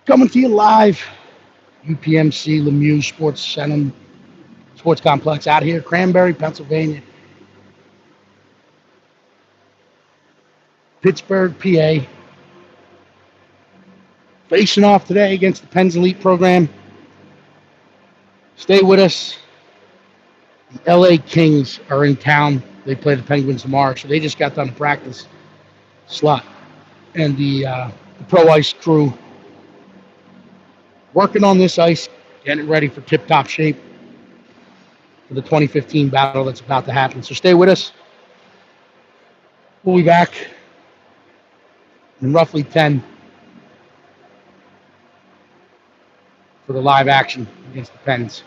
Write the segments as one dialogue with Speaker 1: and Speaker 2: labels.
Speaker 1: Coming to you live, UPMC Lemieux Sports Center, Sports Complex out here, Cranberry, Pennsylvania, Pittsburgh, PA. Facing off today against the Pens Elite program. Stay with us. The LA Kings are in town. They play the Penguins tomorrow, so they just got done practice slot. And the Pro Ice crew working on this ice, getting it ready for tip-top shape for the 2015 battle that's about to happen. So stay with us. We'll be back in roughly 10 for the live action against the Pens.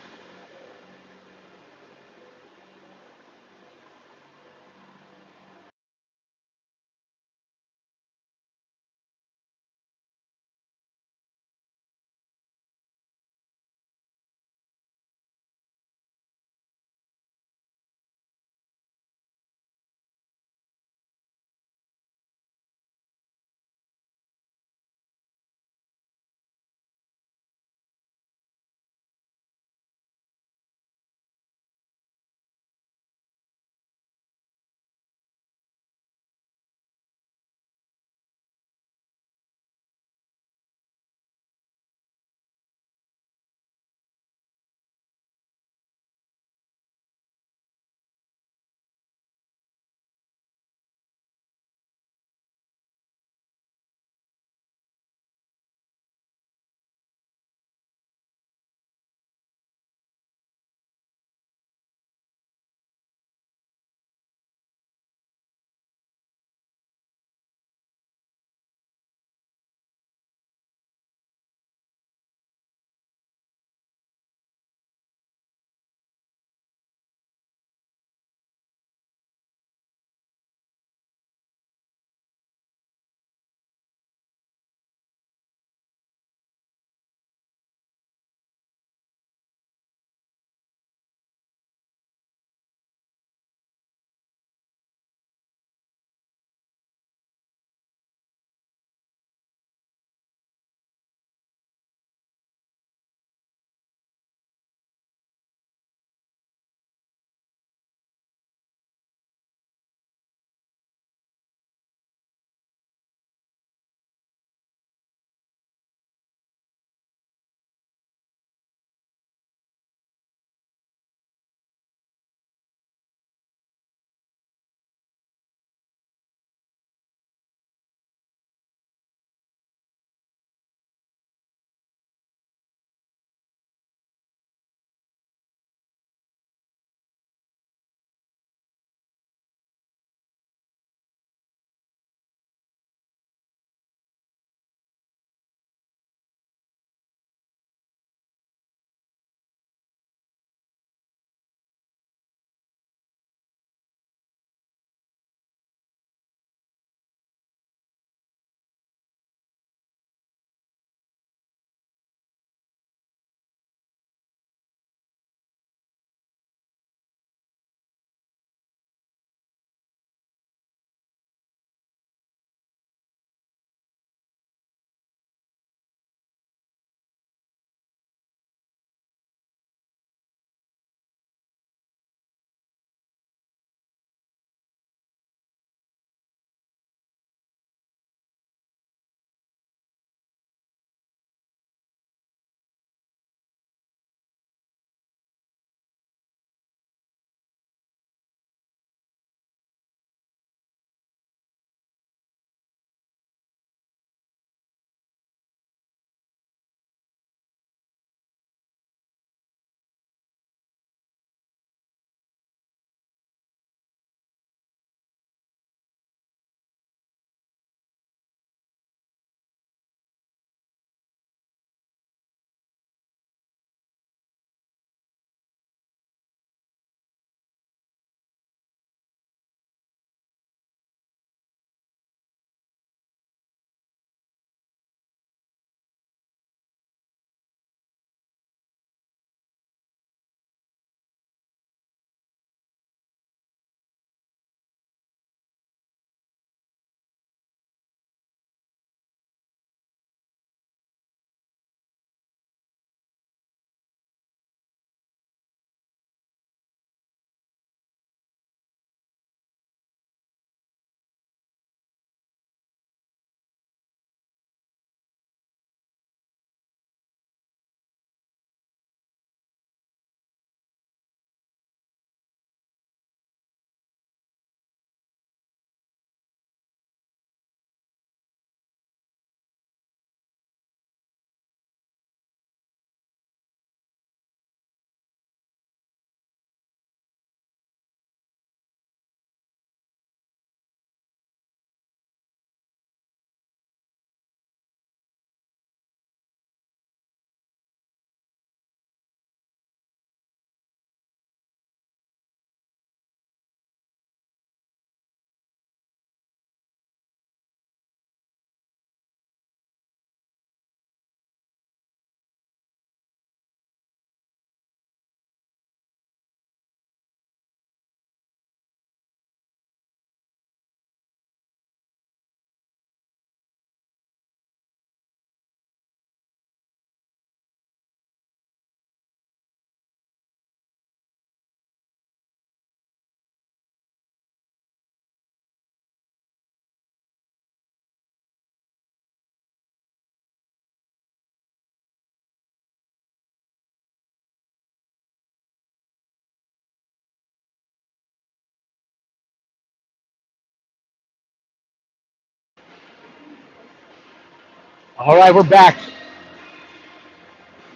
Speaker 1: All right, we're back.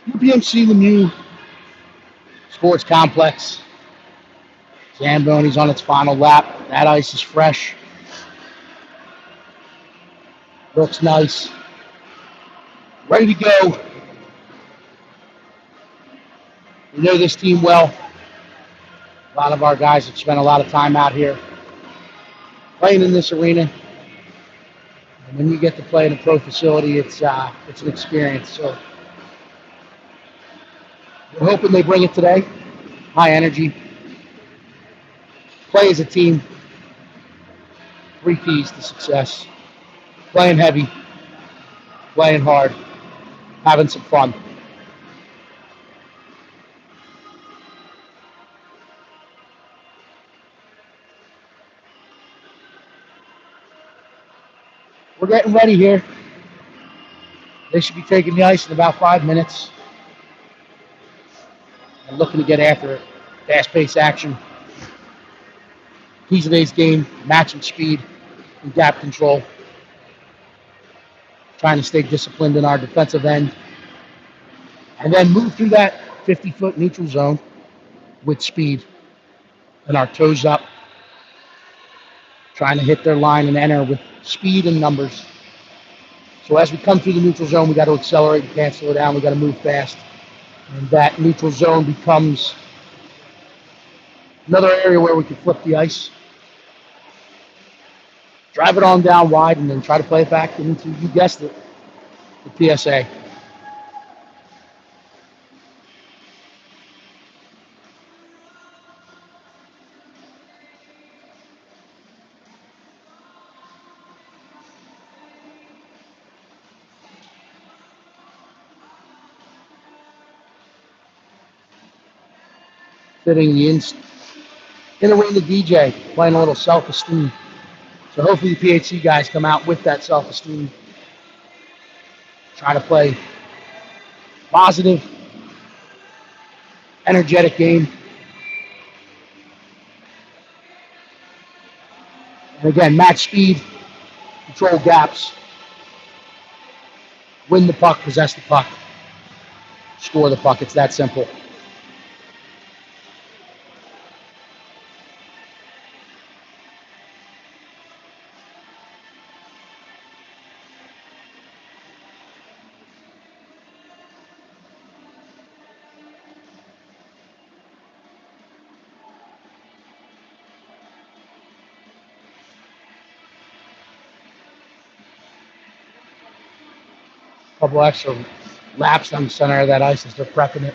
Speaker 1: UPMC Lemieux Sports Complex. Zamboni's on its final lap. That ice is fresh. Looks nice. Ready to go. We know this team well. A lot of our guys have spent a lot of time out here playing in this arena. And when you get to play in a pro facility, it's an experience. So we're hoping they bring it today. High energy. Play as a team. 3 keys to success. Playing heavy. Playing hard. Having some fun. We're getting ready here. They should be taking the ice in about 5 minutes. And looking to get after it. Fast-paced action. Keys of today's game, matching speed and gap control. Trying to stay disciplined in our defensive end. And then move through that 50-foot neutral zone with speed. And our toes up. Trying to hit their line and enter with speed and numbers. So as we come through the neutral zone, we got to accelerate. We can't slow down. We got to move fast. And that neutral zone becomes another area where we can flip the ice. Drive it on down wide and then try to play it back into, you guessed it, the PSA. Fitting the in-arena DJ, playing a little self-esteem. So hopefully the PHC guys come out with that self-esteem. Try to play positive, energetic game. And again, match speed, control gaps, win the puck, possess the puck, score the puck. It's that simple. Couple extra laps on the center of that ice as they're prepping it.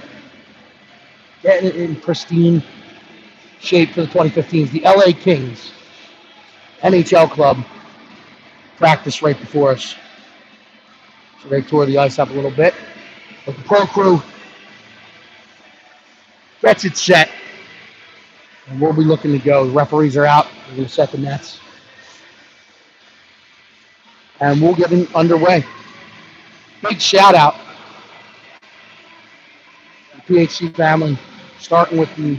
Speaker 1: Getting it in pristine shape for the 2015s. The LA Kings NHL club practiced right before us. So they tore the ice up a little bit. But the pro crew gets it set. And we'll be looking to go. The referees are out. We're going to set the nets. And we'll get it underway. Big shout out to the PHC family, starting with the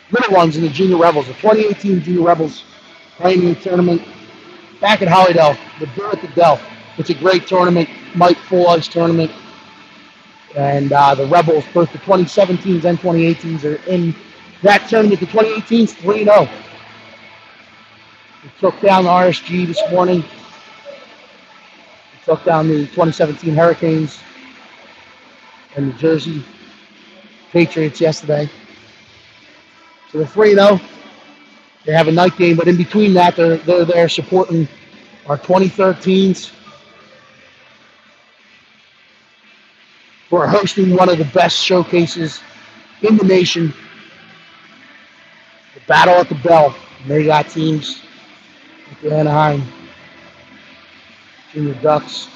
Speaker 1: little ones in the Junior Rebels, the 2018 Junior Rebels playing in the tournament back at Hollydale, the Beer at the Dell. It's a great tournament, Mike Full Ice tournament. And the Rebels, both the 2017s and 2018s, are in that tournament. The 2018s 3-0. We took down the RSG this morning. Took down the 2017 Hurricanes and the Jersey Patriots yesterday. So they're 3-0. They have a night game, but in between that, they're there supporting our 2013s who are hosting one of the best showcases in the nation, the Battle at the Bell. And they got teams like the Anaheim Junior Ducks,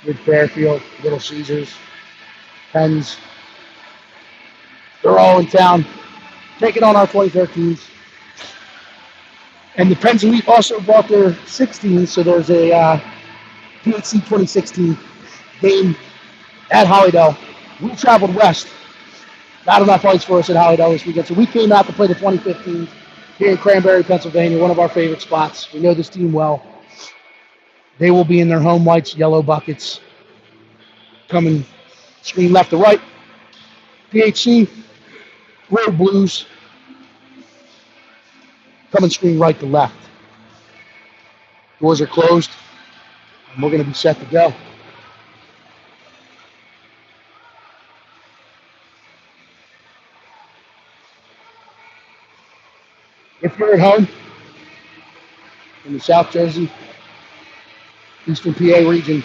Speaker 1: Mid Fairfield, Little Caesars, Pens. They're all in town, taking on our 2013s. And the Pens Elite also brought their 16s, so there's a PHC 2016 game at Hollydale. We traveled west. Not enough ice for us at Hollydale this weekend, so we came out to play the 2015s here in Cranberry, Pennsylvania, one of our favorite spots. We know this team well. They will be in their home whites, yellow buckets, coming screen left to right. PHC, road blues, coming screen right to left. Doors are closed, and we're going to be set to go. If you're at home in the South Jersey, Eastern PA region,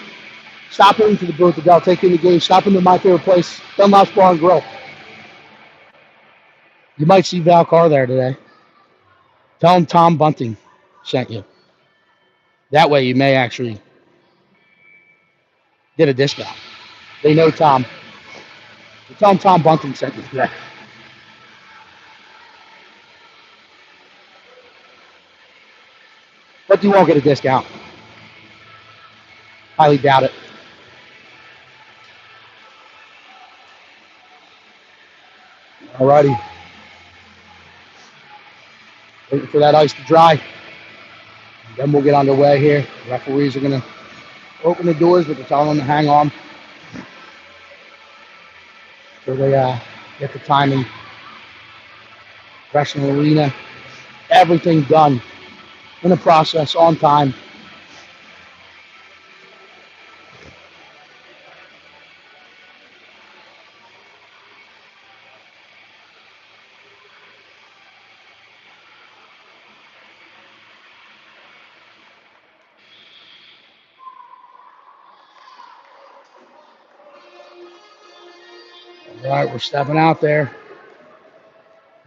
Speaker 1: stop into the booth. I'll take you in the game. Stop into my favorite place, Dunlop's Bar and Grill. You might see Val Carr there today. Tell him Tom Bunting sent you. That way you may actually get a discount. They know Tom. So tell him Tom Bunting sent you today. But you won't get a discount. Highly doubt it. Alrighty. Waiting for that ice to dry. And then we'll get underway here. The referees are going to open the doors, but they're telling them to hang on. So they get the timing. Professional arena. Everything done in the process, on time. All right, we're stepping out there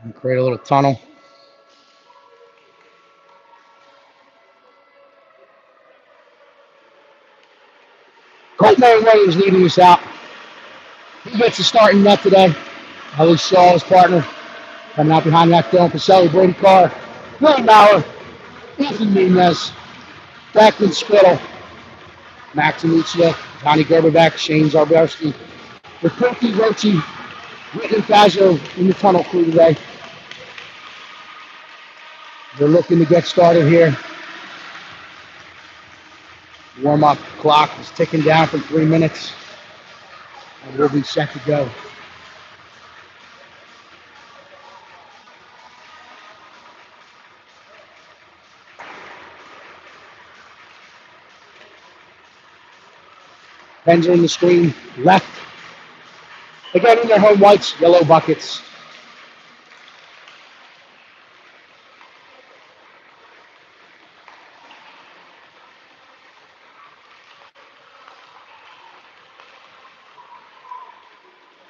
Speaker 1: and create a little tunnel. Colt Merriway is leading us out. He gets the starting net today. Ali Shaw, his partner, coming out behind that Dylan Pacelli, Brady Carr, Will Maurer, Ethan Nunez, Declan Spittle, Max Anuccia, Johnny Gerberback, Shane Zarberski, Rakuti Rochi, Whitney Fazio in the tunnel crew today. They're looking to get started here. Warm-up clock is ticking down from 3 minutes, and we'll be set to go. Pens are in the screen left. Again, in their home whites, yellow buckets.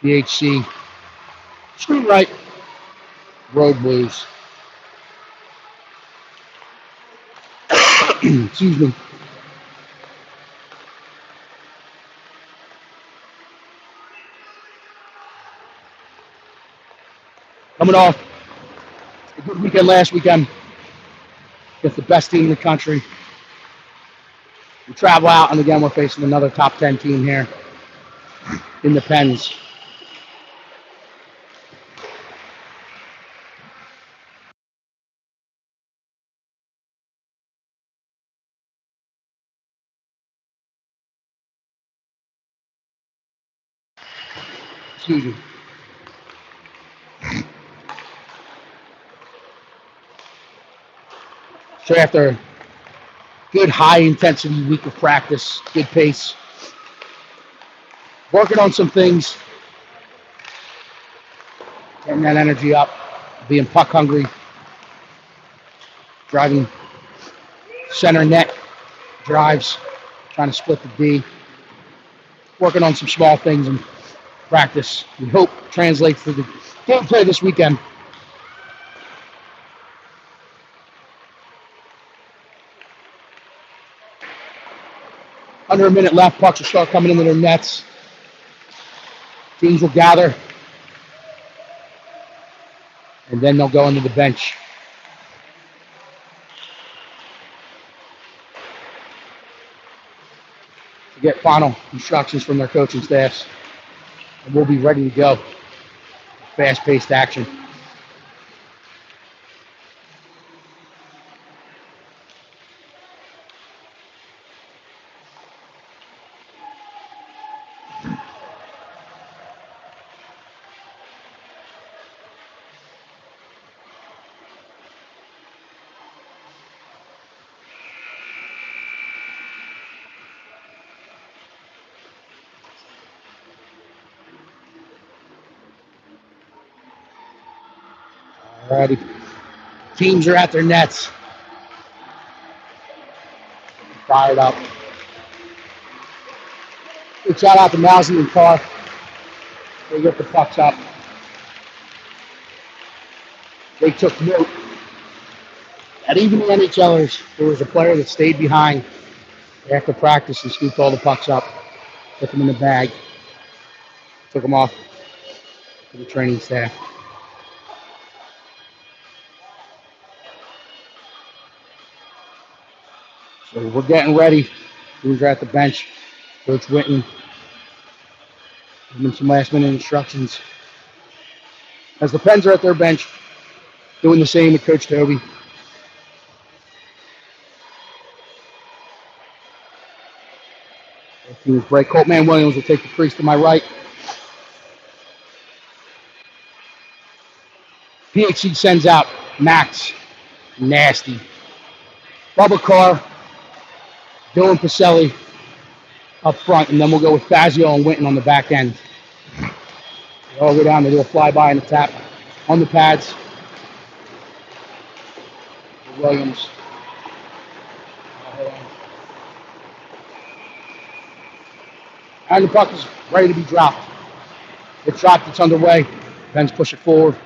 Speaker 1: PHC, screen right, road blues. Excuse me. Coming off a good weekend last weekend against the best team in the country. We travel out, and again, we're facing another top 10 team here in the Pens. Excuse me. So after a good high-intensity week of practice, good pace, working on some things, getting that energy up, being puck hungry, driving center net drives, trying to split the D, working on some small things in practice. We hope translates to the gameplay this weekend. Under a minute left, pucks will start coming into their nets. Teams will gather, and then they'll go into the bench. To get final instructions from their coaching staffs, and we'll be ready to go. Fast-paced action. Alrighty. Teams are at their nets. Fired up. Good shout out to Mousy and Carr. They get the pucks up. They took note that even the NHLers, there was a player that stayed behind after practice and scooped all the pucks up, put them in the bag, took them off to the training staff. So we're getting ready. We're at the bench. Coach Whitten giving some last minute instructions. As the Pens are at their bench, doing the same with Coach Toby. Teams break. Coltman Williams will take the crease to my right. PHC sends out Max, nasty. Bubba Carr, Dylan Pacelli up front, and then we'll go with Fazio and Winton on the back end. They all go down, they do a flyby and a tap on the pads. Williams. And the puck is ready to be dropped. It's dropped, it's underway. Pens push it forward.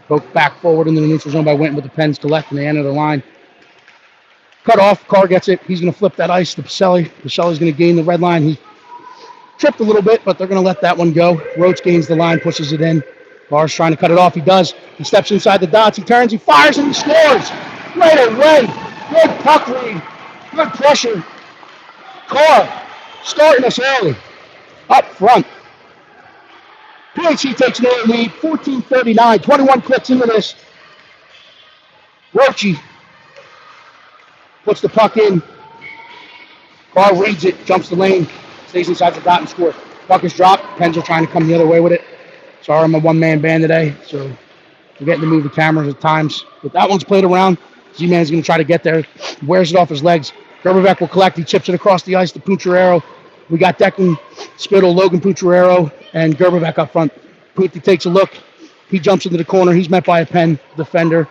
Speaker 1: Poke back forward into the neutral zone by Winton, but the Pens collect and they enter the line. Cut off, Carr gets it. He's going to flip that ice to Pacelli. Pacelli's going to gain the red line. He tripped a little bit, but they're going to let that one go. Roach gains the line, pushes it in. Carr's trying to cut it off. He does. He steps inside the dots. He turns, he fires, and he scores. Right away. Good puck read. Good pressure. Carr starting us early. Up front. PHC takes an early lead. 14:39. 21 clicks into this. Roachy puts the puck in. Carr reads it, jumps the lane, stays inside the dot and scores. Puck is dropped. Pens are trying to come the other way with it. Sorry, I'm a one-man band today, so we're getting to move the cameras at times. But that one's played around. Z-Man's going to try to get there. Wears it off his legs. Gerberbeck will collect. He chips it across the ice to Pucciarero. We got Declan Spittle, Logan Pucciarero, and Gerberbeck up front. Pucci takes a look. He jumps into the corner. He's met by a Pen defender.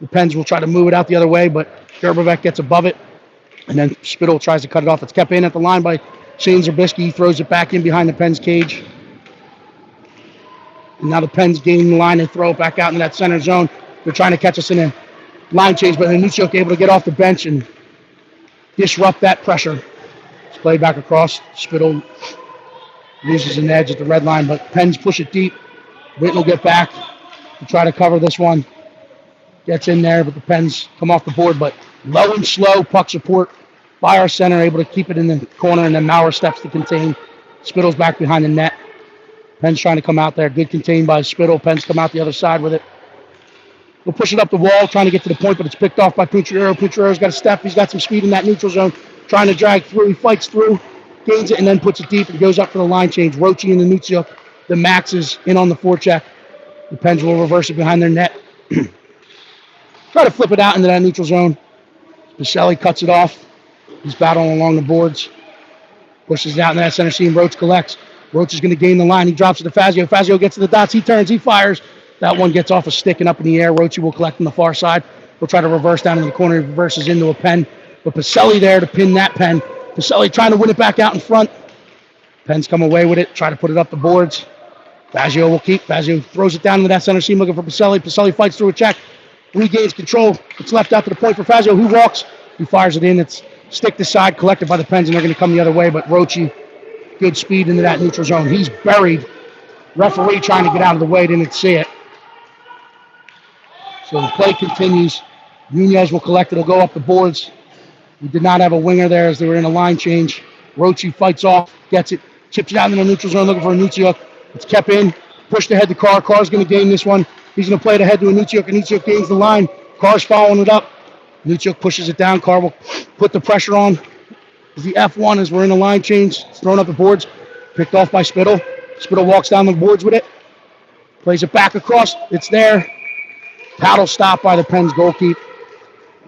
Speaker 1: The Pens will try to move it out the other way, but Gerberbeck gets above it. And then Spittle tries to cut it off. It's kept in at the line by Shane Zabisky. He throws it back in behind the Pens cage. And now the Pens gain the line and throw it back out into that center zone. They're trying to catch us in a line change, but Anuchuk able to get off the bench and disrupt that pressure. It's played back across. Spittle loses an edge at the red line, but Pens push it deep. Whitten will get back to try to cover this one. Gets in there, but the Pens come off the board, but low and slow puck support by our center, able to keep it in the corner, and then Maurer steps to contain. Spittle's back behind the net. Pens trying to come out there. Good contained by Spittle. Pens come out the other side with it. We'll push it up the wall, trying to get to the point, but it's picked off by Pucciarero. Pucciero's got a step. He's got some speed in that neutral zone, trying to drag through. He fights through, gains it, and then puts it deep and goes up for the line change. Roachy and the Anuchuk. The Max is in on the forecheck. The Pens will reverse it behind their net. Try to flip it out into that neutral zone. Pacelli cuts it off. He's battling along the boards. Pushes it out in that center seam. Roach collects. Roach is going to gain the line. He drops it to Fazio. Fazio gets to the dots. He turns. He fires. That one gets off a stick and up in the air. Roachy will collect on the far side. We'll try to reverse down in the corner. He reverses into a Pen. But Pacelli there to pin that Pen. Pacelli trying to win it back out in front. Pens come away with it. Try to put it up the boards. Fazio will keep. Fazio throws it down into that center seam looking for Pacelli. Pacelli fights through a check. Regains control. It's left out to the point for Fazio. He walks. He fires it in. It's stick to side, collected by the Pens, and they're going to come the other way. But Roachy, good speed into that neutral zone. He's buried. Referee trying to get out of the way, didn't see it. So the play continues. Nunez will collect it. It'll go up the boards. We did not have a winger there as they were in a line change. Roachy fights off, gets it, chips it out in the neutral zone looking for Anuchuk. It's kept in, pushed ahead to Carr. Carr's going to gain this one. He's going to play it ahead to Anuchuk. Anuchuk gains the line. Carr's following it up. Anuchuk pushes it down. Carr will put the pressure on. The F1 as we're in the line change. It's thrown up the boards. Picked off by Spittle. Spittle walks down the boards with it. Plays it back across. It's there. Paddle stopped by the Pens goalkeeper.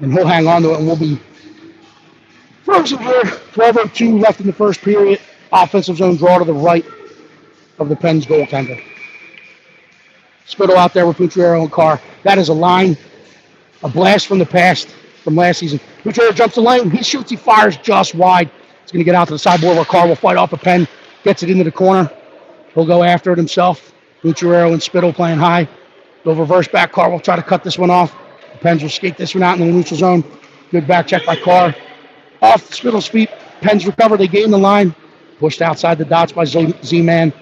Speaker 1: And he'll hang on to it, and we'll be frozen here. 12:02 left in the first period. Offensive zone draw to the right of the Pens goaltender. Spittle out there with Pucciarello and Carr. That is a line, a blast from the past from last season. Pucciarello jumps the lane. He shoots. He fires just wide. It's going to get out to the sideboard where Carr will fight off a pen. Gets it into the corner. He'll go after it himself. Pucciarello and Spittle playing high. They'll reverse back. Carr will try to cut this one off. The Pens will skate this one out in the neutral zone. Good back check by Carr. Off Spittle's feet. Pens recover. They gain the line. Pushed outside the dots by Z-Man.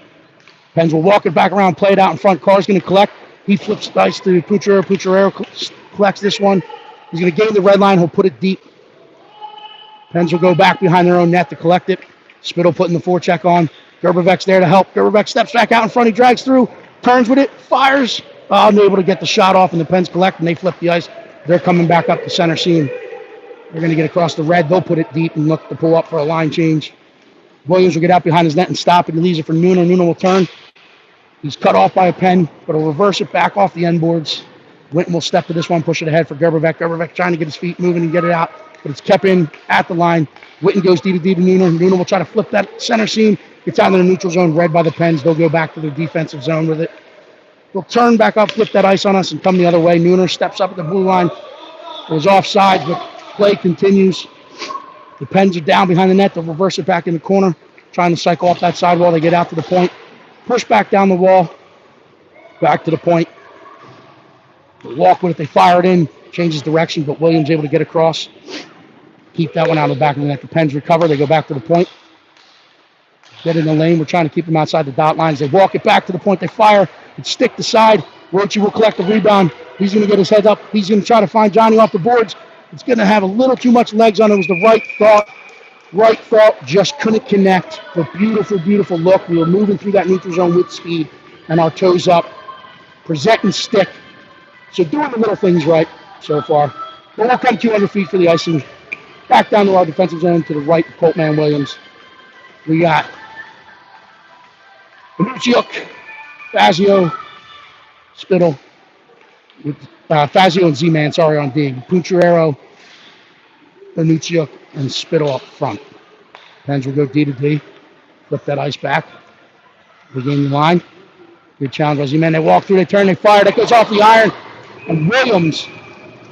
Speaker 1: Pens will walk it back around, play it out in front. Carr's going to collect. He flips the dice to Pucciarello. Pucciarello collects this one. He's going to gain the red line. He'll put it deep. Pens will go back behind their own net to collect it. Spittle putting the forecheck on. Gerbevek's there to help. Gerbevek steps back out in front. He drags through, turns with it, fires. Unable to get the shot off, and the Pens collect, and they flip the ice. They're coming back up the center seam. They're going to get across the red. They'll put it deep and look to pull up for a line change. Williams will get out behind his net and stop it. He leaves it for Nooner. Nooner will turn. He's cut off by a Pen, but he'll reverse it back off the end boards. Winton will step to this one, push it ahead for Gerbevek. Gerbevek trying to get his feet moving and get it out, but it's kept in at the line. Winton goes D to Nooner. Nooner will try to flip that center seam. Gets out in the neutral zone, read by the Pens. They'll go back to their defensive zone with it. They'll turn back up, flip that ice on us, and come the other way. Nooner steps up at the blue line. Goes offside, but play continues. The Pens are down behind the net. They'll reverse it back in the corner, trying to cycle off that sidewall. They get out to the point. Push back down the wall. Back to the point. They walk with it. They fire it in. Changes direction, but Williams able to get across. Keep that one out of the back of the net. The Pens recover. They go back to the point. Get in the lane. We're trying to keep them outside the dot lines. They walk it back to the point. They fire. It stick the side. Roche will collect the rebound. He's going to get his head up. He's going to try to find Johnny off the boards. It's going to have a little too much legs on it. It was the right thought. Right thought. Just couldn't connect. But beautiful, beautiful look. We were moving through that neutral zone with speed and our toes up. Present and stick. So doing the little things right so far. But we'll come 200 feet for the icing. Back down to our defensive zone to the right of Coltman Williams. We got Benucciuk, Fazio, Spittle, with Fazio and Z-Man, on D. Pucciarello, Benucciuk, and Spittle up front. Pens will go D to D. Flip that ice back. They gain the line. Good challenge by Z-Man. They walk through, they turn, they fire. That goes off the iron. And Williams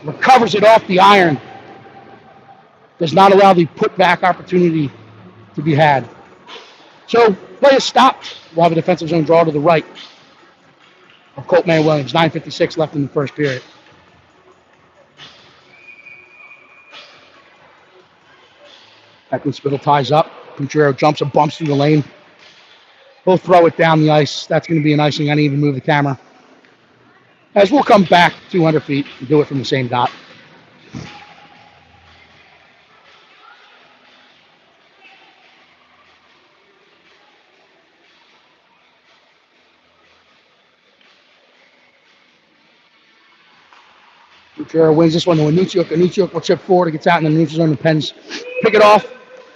Speaker 1: recovers it off the iron. Does not allow the put-back opportunity to be had. So play is stopped. We'll have a defensive zone draw to the right of Coltman Williams. 9:56 left in the first period. Beckman Spittle ties up. Pucciarello jumps and bumps through the lane. He'll throw it down the ice. That's going to be an icing. I didn't even move the camera. As we'll come back 200 feet and do it from the same dot. Pucciarello wins this one to Benucciuk. Benucciuk will chip forward. It gets out in the neutral zone. The Pens pick it off,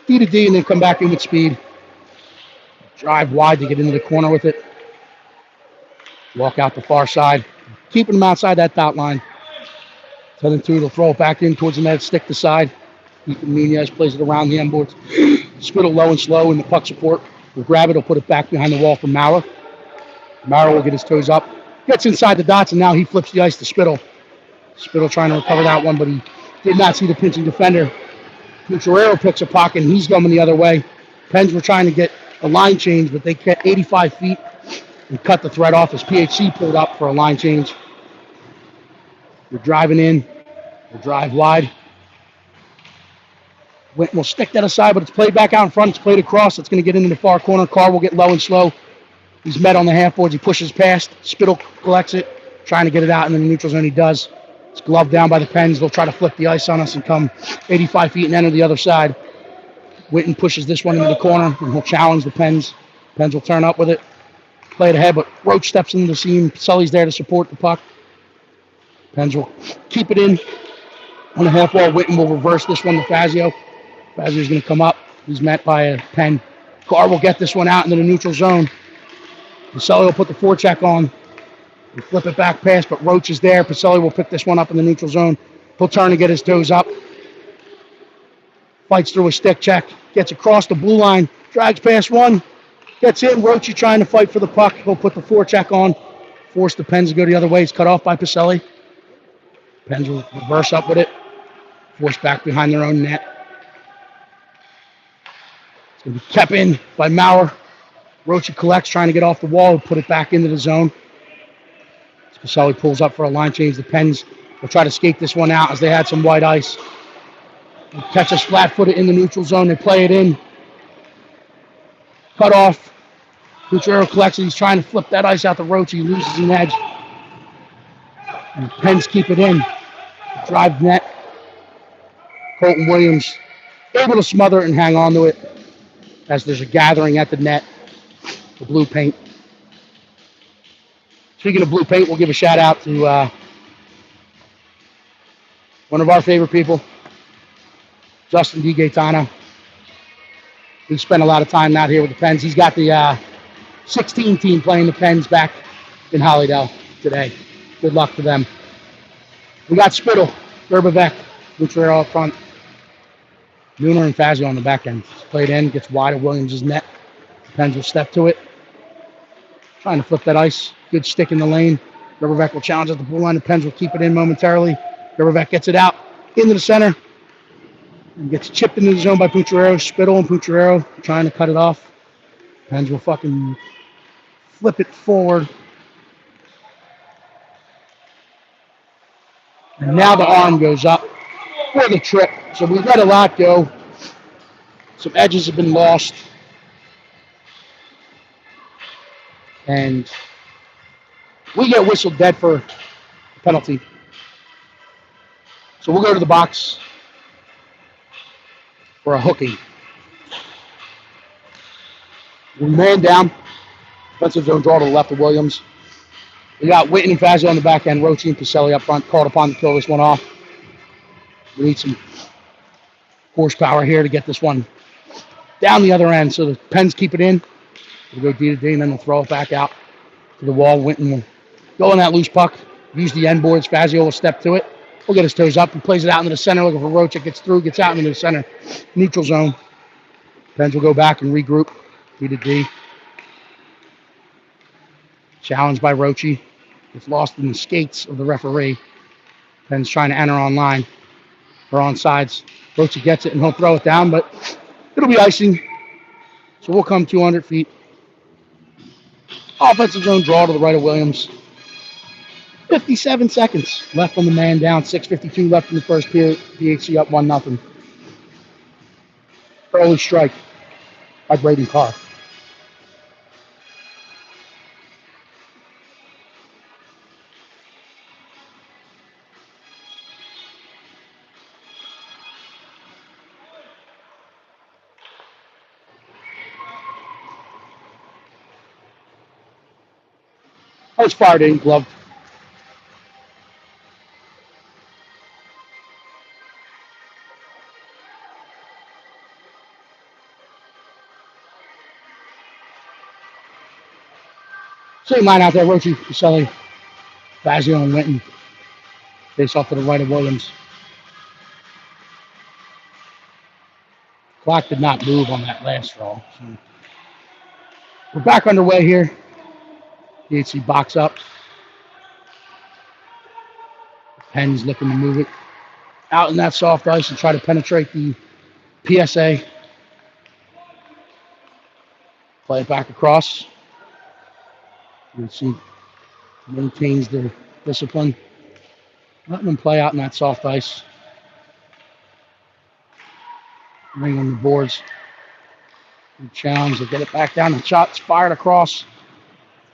Speaker 1: D to D, and then come back in with speed. Drive wide to get into the corner with it. Walk out the far side. Keeping them outside that dot line. 10-2, they'll throw it back in towards the net, stick the side. Nunez plays it around the end boards. Spittle low and slow in the puck support. We'll grab it, he'll put it back behind the wall for Maurer. Maurer will get his toes up. Gets inside the dots, and now he flips the ice to Spittle. Spittle trying to recover that one, but he did not see the pinching defender. Pucciarello picks a puck, and he's coming the other way. Pens were trying to get a line change, but they kept 85 feet and cut the thread off as PHC pulled up for a line change. We're driving in. We'll drive wide. We'll stick that aside, but it's played back out in front. It's played across. It's going to get into the far corner. Carr will get low and slow. He's met on the half boards. He pushes past. Spittle collects it, trying to get it out in the neutral zone. He does. It's gloved down by the Pens. They'll try to flip the ice on us and come 85 feet and enter the other side. Winton pushes this one into the corner, and he'll challenge the Pens. Pens will turn up with it. Play it ahead, but Roach steps into the seam. Sully's there to support the puck. Pens will keep it in on the half wall. Winton will reverse this one to Fazio. Fazio's going to come up. He's met by a Pen. Carr will get this one out into the neutral zone. Sully will put the forecheck on. We flip it back past, but Roach is there. Pacelli will pick this one up in the neutral zone. He'll turn to get his toes up. Fights through a stick check. Gets across the blue line. Drags past one. Gets in. Roach trying to fight for the puck. He'll put the forecheck on. force the Pens to go the other way. It's cut off by Pacelli. Pens will reverse up with it. Force back behind their own net. It's going to be kept in by Maurer. Rocha collects, trying to get off the wall, put it back into the zone. Pacelli pulls up for a line change. The Pens will try to skate this one out as they had some white ice. They catch us flat-footed in the neutral zone. They play it in. Cut off. Cutrero collects it. He's trying to flip that ice out to Rocha. He loses an edge. And the Pens keep it in. Drive net. Colton Williams able to smother it and hang on to it as there's a gathering at the net. The blue paint. Speaking of blue paint, we'll give a shout out to one of our favorite people, Justin DiGaetano. We spent a lot of time out here with the Pens. He's got the 16 team playing the Pens back in Hollydale today. Good luck to them. We got Spittle, Gerbevec, Lutrero up front. Nooner and Fazio on the back end. Played in, gets wide of Williams' net. The Pens will step to it. Trying to flip that ice. Good stick in the lane. Gerbevec will challenge at the blue line. The Pens will keep it in momentarily. Gerbevec gets it out into the center. And gets chipped into the zone by Pucciarero. Spittle and Pucciarero trying to cut it off. Pens will fucking flip it forward. And now the arm goes up for the trip. So we've let a lot go. Some edges have been lost. And we get whistled dead for a penalty. So we'll go to the box for a hooking. We're man down. Defensive zone draw to the left of Williams. We got Witten and Fazio on the back end. Rochi and Pacelli up front. Called upon to kill this one off. We need some horsepower here to get this one down the other end. So the Pens keep it in. We'll go D to D, and then we'll throw it back out to the wall. Witten will go on that loose puck. Use the end boards. Fazio will step to it. We'll get his toes up. He plays it out into the center, looking for Rocha. Gets through, gets out into the center. Neutral zone. Pens will go back and regroup. D to D. Challenged by Rochi. It's lost in the skates of the referee. Pens trying to enter on line. Or on sides. Rocha gets it, and he'll throw it down, but it'll be icing. So we'll come 200 feet. Offensive zone draw to the right of Williams. 57 seconds left on the man down. 6:52 left in the first period. PHC up 1-0. Early strike by Braden Carr. Oh, it's fired in, glove. Same line out there, Rochi, Pacelli, Fazio, and Witten. Face off to the right of Williams. Clock did not move on that last draw. So we're back underway here. PHC box up. Pens looking to move it out in that soft ice and try to penetrate the PSA. Play it back across. You see, maintains their discipline. Letting them play out in that soft ice. Ring on the boards. Good challenge. They get it back down. The shot's fired across.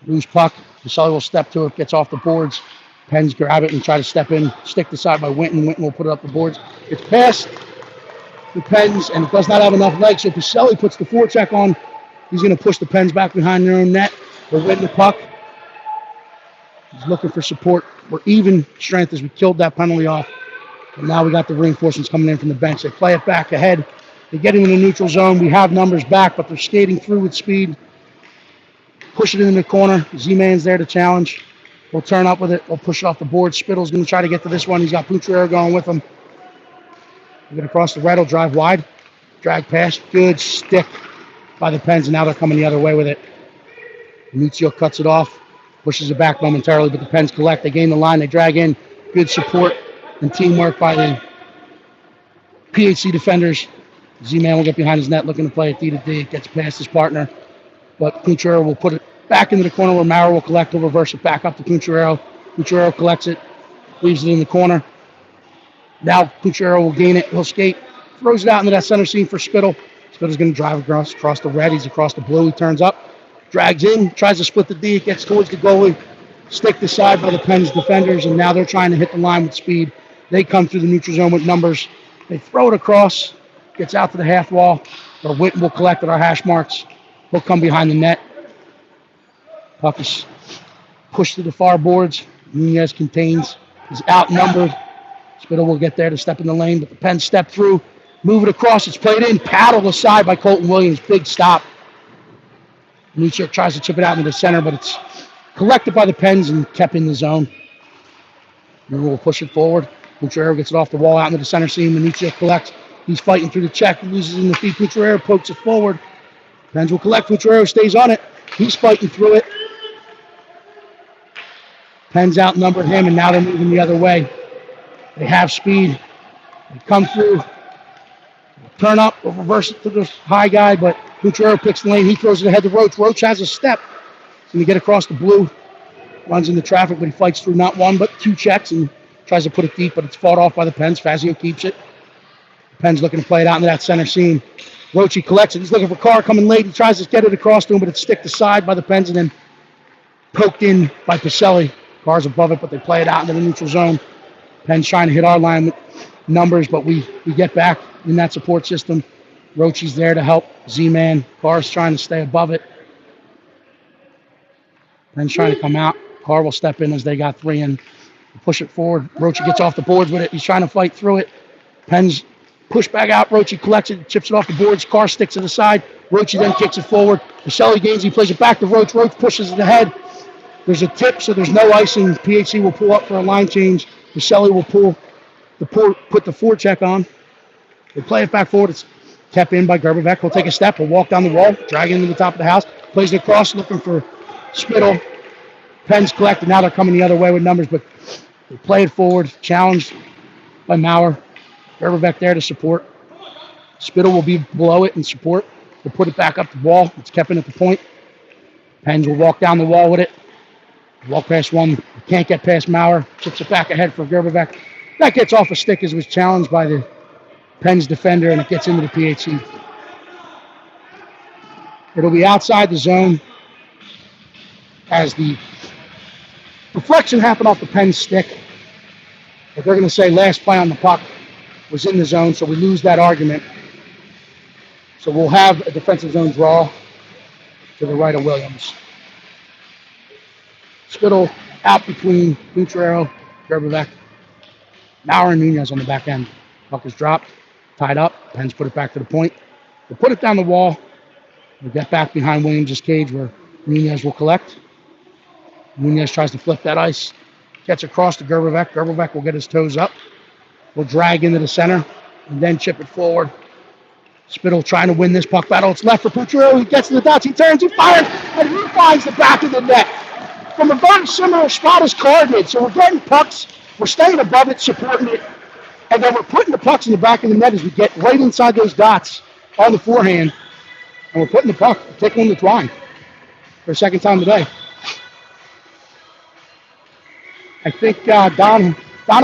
Speaker 1: Loose puck. Pacelli will step to it. Gets off the boards. Pens grab it and try to step in. Stick aside by Witten. Witten will put it up the boards. It's past the Pens and it does not have enough legs. So Pacelli puts the forecheck on. He's going to push the Pens back behind their own net. They're winning the puck. He's looking for support. We're even strength as we killed that penalty off. And now we got the reinforcements coming in from the bench. They play it back ahead. They get into the neutral zone. We have numbers back, but they're skating through with speed. Push it in the corner. Z-Man's there to challenge. We'll turn up with it. We'll push it off the board. Spittle's going to try to get to this one. He's got Pucciarero going with him. We'll get across the red. He'll drive wide. Drag past. Good stick by the Pens, and now they're coming the other way with it. Muzio cuts it off. Pushes it back momentarily, but the Pens collect. They gain the line. They drag in. Good support and teamwork by the PHC defenders. Z-Man will get behind his net looking to play it D to D. Gets past his partner, but Cuncurero will put it back into the corner where Maurer will collect. He'll reverse it back up to Cuncurero. Cuncurero collects it, leaves it in the corner. Now Cuncurero will gain it. He'll skate, throws it out into that center seam for Spittle. Spittle's going to drive across the red. He's across the blue. He turns up, drags in, tries to split the D. It gets towards the goalie. Sticked aside by the Pens defenders, and now they're trying to hit the line with speed. They come through the neutral zone with numbers. They throw it across, gets out to the half wall. Or Witten will collect at our hash marks. He'll come behind the net. Puck is pushed to the far boards. Nunez contains. He's outnumbered. Spittle will get there to step in the lane, but the Pens step through, move it across. It's played in, paddled aside by Colton Williams. Big stop. Nietzsche tries to chip it out into the center, but it's collected by the Pens and kept in the zone. And we'll push it forward. Cuncurero gets it off the wall out into the center seam. Nietzsche collects. He's fighting through the check. He loses in the feet. Cuncurero pokes it forward. Pens will collect. Cuncurero stays on it. He's fighting through it. Pens outnumbered him, and now they're moving the other way. They have speed. They come through. Turn up. We'll reverse it to the high guy, but Cuncurero picks the lane. He throws it ahead to Roach. Roach has a step. He's going to get across the blue. Runs into traffic, but he fights through not one, but two checks and tries to put it deep, but it's fought off by the Pens. Fazio keeps it. Pens looking to play it out into that center seam. Roachy collects it. He's looking for Carr coming late. He tries to get it across to him, but it's sticked aside by the Pens and then poked in by Pacelli. Carr's above it, but they play it out into the neutral zone. Pens trying to hit our line with numbers, but we get back in that support system. Roachy's there to help Z-Man. Carr's trying to stay above it. Pens trying to come out. Carr will step in as they got three in. Push it forward. Roachy gets off the boards with it. He's trying to fight through it. Pens push back out. Roachy collects it, chips it off the boards. Carr sticks it aside. Roachy then kicks it forward. Pacelli gains. He plays it back to Roach. Roach pushes it ahead. There's a tip, so there's no icing. PHC will pull up for a line change. Pacelli will put the forecheck on. They play it back forward. It's kept in by Gerberbeck. He'll take a step. He'll walk down the wall, drag it into the top of the house. Plays it across, looking for Spittle. Pens collect, and now they're coming the other way with numbers, but they play it forward. Challenged by Maurer. Gerberbeck there to support. Spittle will be below it in support. They'll put it back up the wall. It's kept in at the point. Pens will walk down the wall with it. Walk past one. Can't get past Maurer. Chips it back ahead for Gerberbeck. That gets off a stick as it was challenged by the Pens defender, and it gets into the PHC. It'll be outside the zone as the deflection happened off the Pens stick. But they're going to say last play on the puck was in the zone, so we lose that argument. So we'll have a defensive zone draw to the right of Williams. Spittle out between Cuncurero, Gerberbeck, Maurer, and Nunez on the back end. Puck is dropped, tied up. Pens put it back to the point. We'll put it down the wall. We'll get back behind Williams' cage where Nunez will collect. Nunez tries to flip that ice. Gets across to Gerberbeck. Gerberbeck will get his toes up. We'll drag into the center and then chip it forward. Spittle trying to win this puck battle. It's left for Cuncurero. He gets to the dots. He turns. He fires. And he finds the back of the net from a very similar spot as Carr did. So we're getting pucks. We're staying above it, supporting it. And then we're putting the pucks in the back of the net as we get right inside those dots on the forehand. And we're putting the puck, tickling the twine for a second time today. I think Donna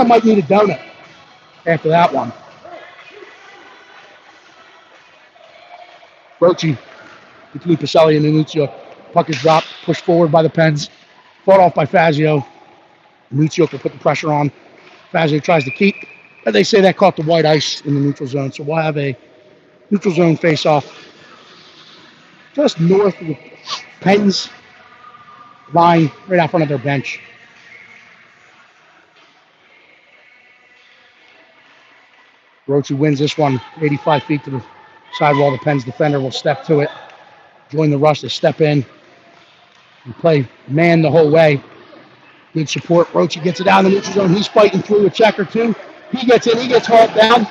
Speaker 1: might need a donut after that one. Roachy between Pacelli and Nuccio. Puck is dropped, pushed forward by the Pens. Fought off by Fazio. Nuccio can put the pressure on. Fazio tries to keep. But they say that caught the white ice in the neutral zone. So we'll have a neutral zone face-off just north of the Pens line, right out front of their bench. Roachy wins this one, 85 feet to the sidewall. The Pens defender will step to it, join the rush to step in and play man the whole way. Good support. Roachy gets it out in the neutral zone. He's fighting through a check or two. He gets in, he gets hauled down,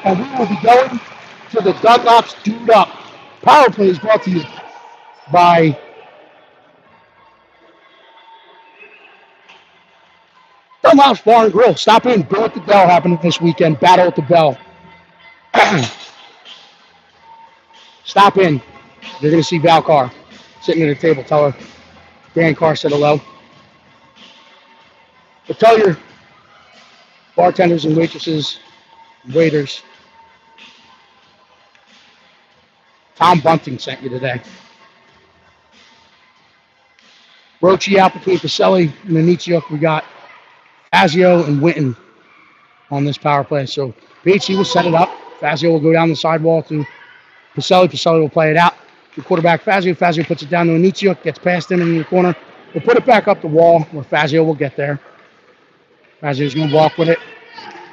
Speaker 1: and we will be going to the Dunlop's Dude Up. Power play is brought to you by Dunlop's Bar and Grill. Stop in. Bill at the Bell happening this weekend. Battle at the Bell. Stop in. You're going to see Val Carr sitting at a table. Tell her Dan Carr said hello. But tell your bartenders and waitresses and waiters, Tom Bunting sent you today. Rochi out between Pacelli and Anichuk. We got Fazio and Winton on this power play. So PHC will set it up. Fazio will go down the sidewall to Pacelli. Pacelli will play it out to quarterback Fazio. Fazio puts it down to Anichuk, gets past him in the corner. We'll put it back up the wall where Fazio will get there. Fazio's going to walk with it.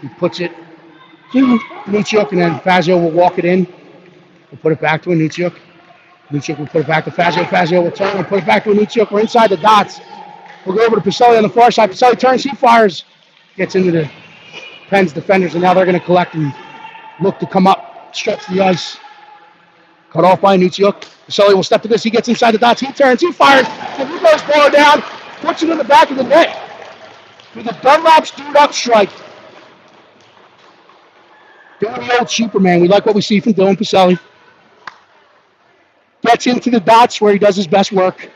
Speaker 1: He puts it to Anichuk, and then Fazio will walk it in. We'll put it back to Anichuk. Anichuk will put it back to Fazio. Fazio will turn and put it back to Anichuk. We're inside the dots. We'll go over to Pacelli on the far side. Pacelli turns, he fires, gets into the Penn's defenders, and now they're going to collect and look to come up, stretch the ice. Cut off by Anichuk. Pacelli will step to this. He gets inside the dots. He turns, he fires. And he goes ball down, puts it in the back of the net. With the Dunlop's do-up strike. Doing the old Superman. We like what we see from Dylan Pacelli. Gets into the dots where he does his best work.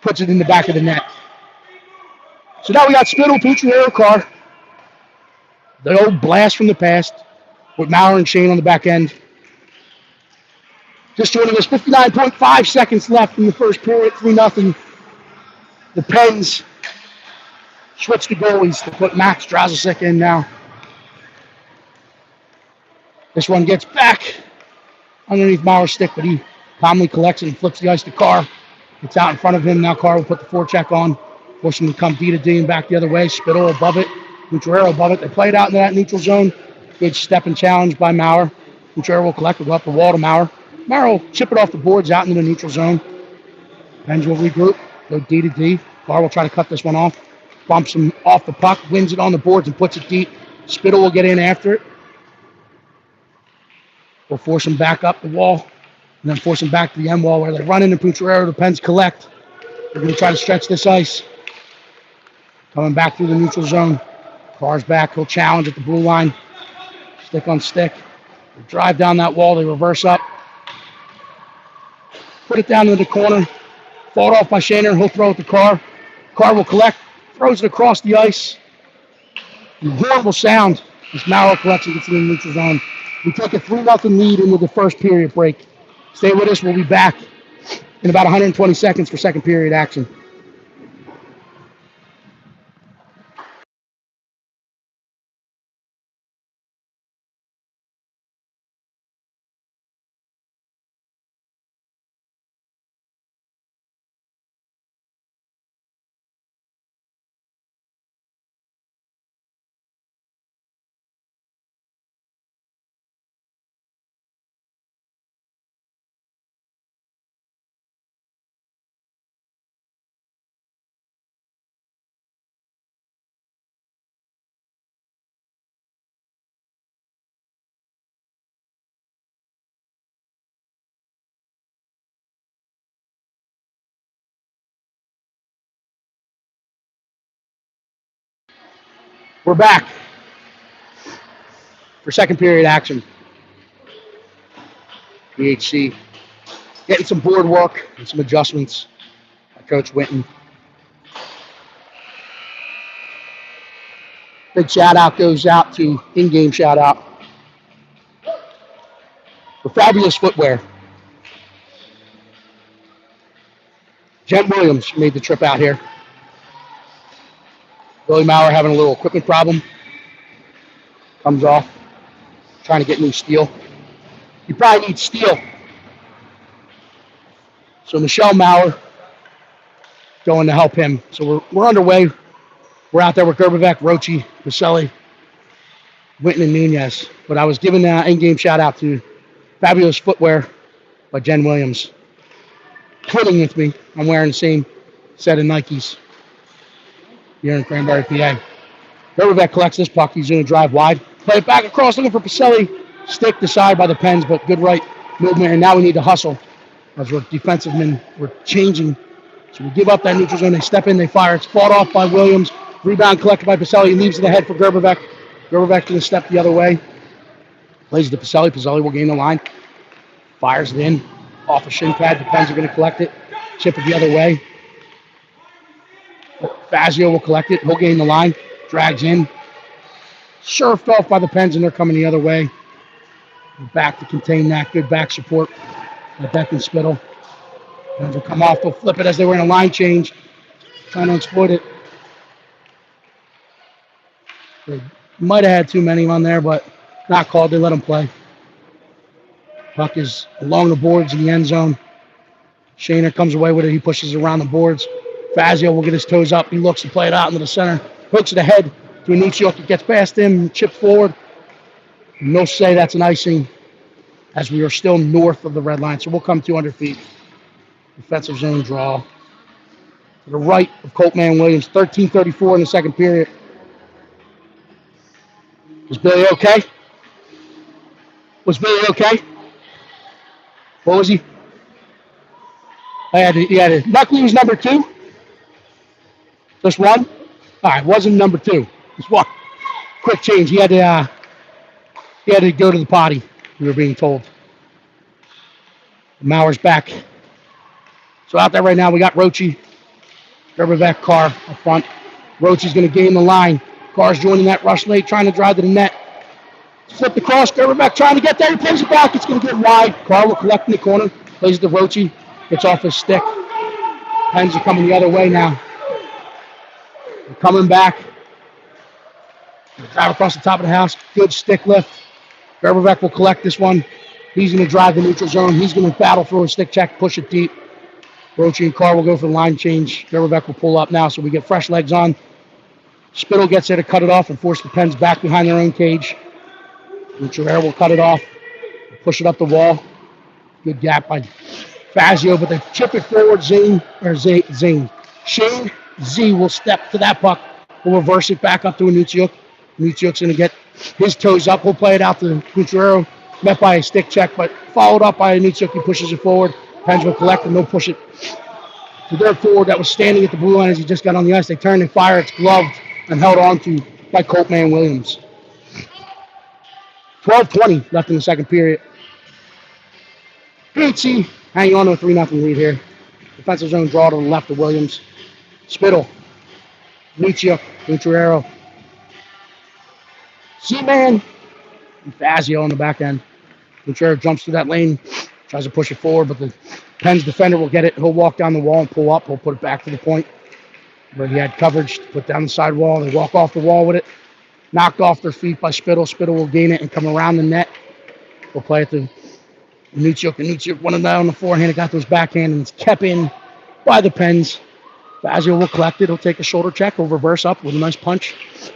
Speaker 1: Puts it in the back of the net. So now we got Spittle, Pucciarello, Carr. The old blast from the past with Maurer and Shane on the back end. Just joining us, 59.5 seconds left in the first period, 3-0. The Pens switch the goalies to put Max Drazacek in now. This one gets back underneath Maurer's stick, but he calmly collects it and flips the ice to Carr. It's out in front of him. Now Carr will put the forecheck on, force him to come D to D and back the other way. Spittle above it, Pucciarello above it. They play it out into that neutral zone. Good step and challenge by Maurer. Pucciarello will collect it, go up the wall to Maurer. Maurer will chip it off the boards out into the neutral zone. Pens will regroup, go D to D. Carr will try to cut this one off. Bumps him off the puck, wins it on the boards and puts it deep. Spittle will get in after it. We'll force him back up the wall and then force him back to the end wall where they run into Pucciarello. The Pens collect. They're going to try to stretch this ice. Coming back through the neutral zone. Carr's back. He'll challenge at the blue line. Stick on stick. They drive down that wall. They reverse up. Put it down into the corner. Fought off by Shaner. He'll throw it to Carr. Carr will collect. Throws it across the ice. The horn will sound as Maurer collects and gets it in the neutral zone. We take a 3-0 lead into the first period break. Stay with us. We'll be back in about 120 seconds for second period action. We're back for second period action. PHC getting some board work and some adjustments by Coach Winton. Big shout out goes out to in-game shout out for Fabulous Footwear. Jen Williams made the trip out here. Billy Maurer having a little equipment problem. Comes off. Trying to get new steel. You probably need steel. So Michelle Maurer going to help him. So we're underway. We're out there with Gerbevec, Rochi, Pacelli, Winton, and Nunez. But I was giving an in-game shout out to Fabulous Footwear by Jen Williams. Twitting with me. I'm wearing the same set of Nikes here in Cranberry, PA. Gerbevec collects this puck. He's going to drive wide. Play it back across, looking for Pacelli. Stick decide by the Pens, but good right movement. And now we need to hustle as we're defensive men. We're changing. So we give up that neutral zone. They step in, they fire. It's fought off by Williams. Rebound collected by Pacelli. He leaves it ahead for Gerberbeck. Gerberbeck going to step the other way. Plays it to Pacelli. Pacelli will gain the line. Fires it in. Off a shin pad. The Pens are going to collect it. Chip it the other way. Fazio will collect it. He'll gain the line. Drags in. Surfed off by the Pens, and they're coming the other way. Back to contain that. Good back support by Beck and Spittle. Pens will come off. They'll flip it as they were in a line change. Trying to exploit it. They might have had too many on there, but not called. They let them play. Puck is along the boards in the end zone. Shaner comes away with it. He pushes it around the boards. Fazio will get his toes up. He looks to play it out into the center. Hooks it ahead to Anucciok. It gets past him. Chipped forward. No say that's an icing as we are still north of the red line. So we'll come 200 feet. Defensive zone draw. To the right of Coltman Williams. 13:34 in the second period. Was Billy okay? Was Billy okay? What was he? He had it. Buckley was number 2. Just one? All right, wasn't number 2. Just one. Quick change. He had to go to the potty, we were being told. Mauer's back. So out there right now, we got Roche, Gerberbeck, Carr up front. Roche's going to gain the line. Carr's joining that rush late, trying to drive to the net. Flip the cross. Gerberbeck trying to get there. He plays it back. It's going to get wide. Carr will collect in the corner. Plays it to Roche. Gets off his stick. Pens are coming the other way now. They're coming back. Drive across the top of the house. Good stick lift. Gerberbeck will collect this one. He's going to drive the neutral zone. He's going to battle for a stick check, push it deep. Roche and Carr will go for the line change. Gerberbeck will pull up now, so we get fresh legs on. Spittle gets there to cut it off and force the Pens back behind their own cage. Neutral will cut it off, push it up the wall. Good gap by Fazio, but they chip it forward. Shane Z will step to that puck. We'll reverse it back up to Anucciok. Anucciok's going to get his toes up. We'll play it out to Cutrero. Met by a stick check, but followed up by Anucciok. He pushes it forward. Pens will collect and they'll push it to their forward that was standing at the blue line as he just got on the ice. They turn and fire. It's gloved and held on to by Coltman Williams. 12:20 left in the second period. PHC hanging on to a 3-0 lead here. Defensive zone draw to the left of Williams. Spittle. Anucciok. Cutrero. Z-Man. And Fazio on the back end. Cutrero jumps through that lane. Tries to push it forward, but the Pens defender will get it. He'll walk down the wall and pull up. He'll put it back to the point where he had coverage to put down the side wall. They walk off the wall with it. Knocked off their feet by Spittle. Spittle will gain it and come around the net. We'll play it to Anucciok. Anucciok wanted that on the forehand. It got to his backhand and it's kept in by the Pens. Fazio will collect it. He'll take a shoulder check. He'll reverse up with a nice punch.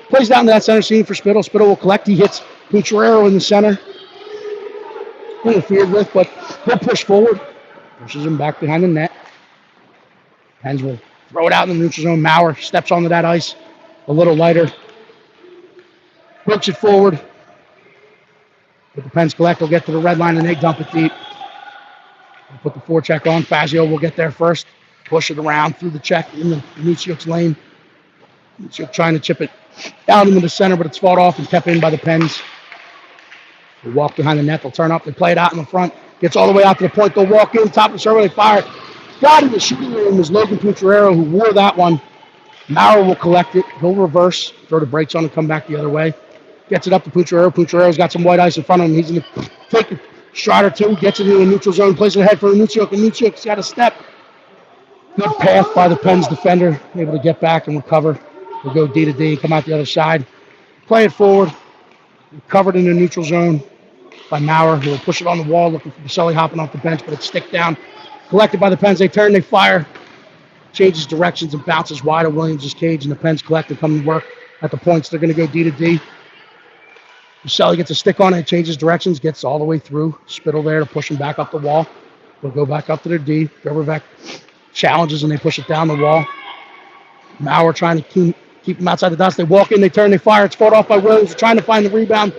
Speaker 1: Plays down to that center seam for Spittle. Spittle will collect. He hits Cutrero in the center. Interfered with, but he'll push forward. Pushes him back behind the net. Pens will throw it out in the neutral zone. Mauer steps onto that ice a little lighter. Hooks it forward. But the Pens collect. Will get to the red line and they dump it deep. We'll put the forecheck on. Fazio will get there first. Push it around through the check in the Anucciok's lane. Anucciok trying to chip it down into the center, but it's fought off and kept in by the Pens. They walk behind the net. They'll turn up. They play it out in the front. Gets all the way out to the point. They'll walk in. Top of the server. They fire. God in the shooting room is Logan Cutrero, who wore that one. Maurer will collect it. He'll reverse. Throw the brakes on and come back the other way. Gets it up to Cutrero. Cuchero's got some white ice in front of him. He's going to take a shot or two. Gets it in the neutral zone. Plays it ahead for Anucciok. Anucciok's got a step. Good path by the Pens defender. Able to get back and recover. We'll go D to D. Come out the other side. Play it forward. Covered in the neutral zone by Maurer, who will push it on the wall, looking for Pacelli hopping off the bench, but it's stick down. Collected by the Pens. They turn, they fire. Changes directions and bounces wide of Williams' cage, and the Pens collect and come to work at the points. They're going to go D to D. Pacelli gets a stick on it, changes directions, gets all the way through. Spittle there to push him back up the wall. They'll go back up to their D. Gerberbeck challenges, and they push it down the wall. Maurer trying to keep him outside the dust. They walk in, they turn, they fire. It's fought off by Williams. They're trying to find the rebound.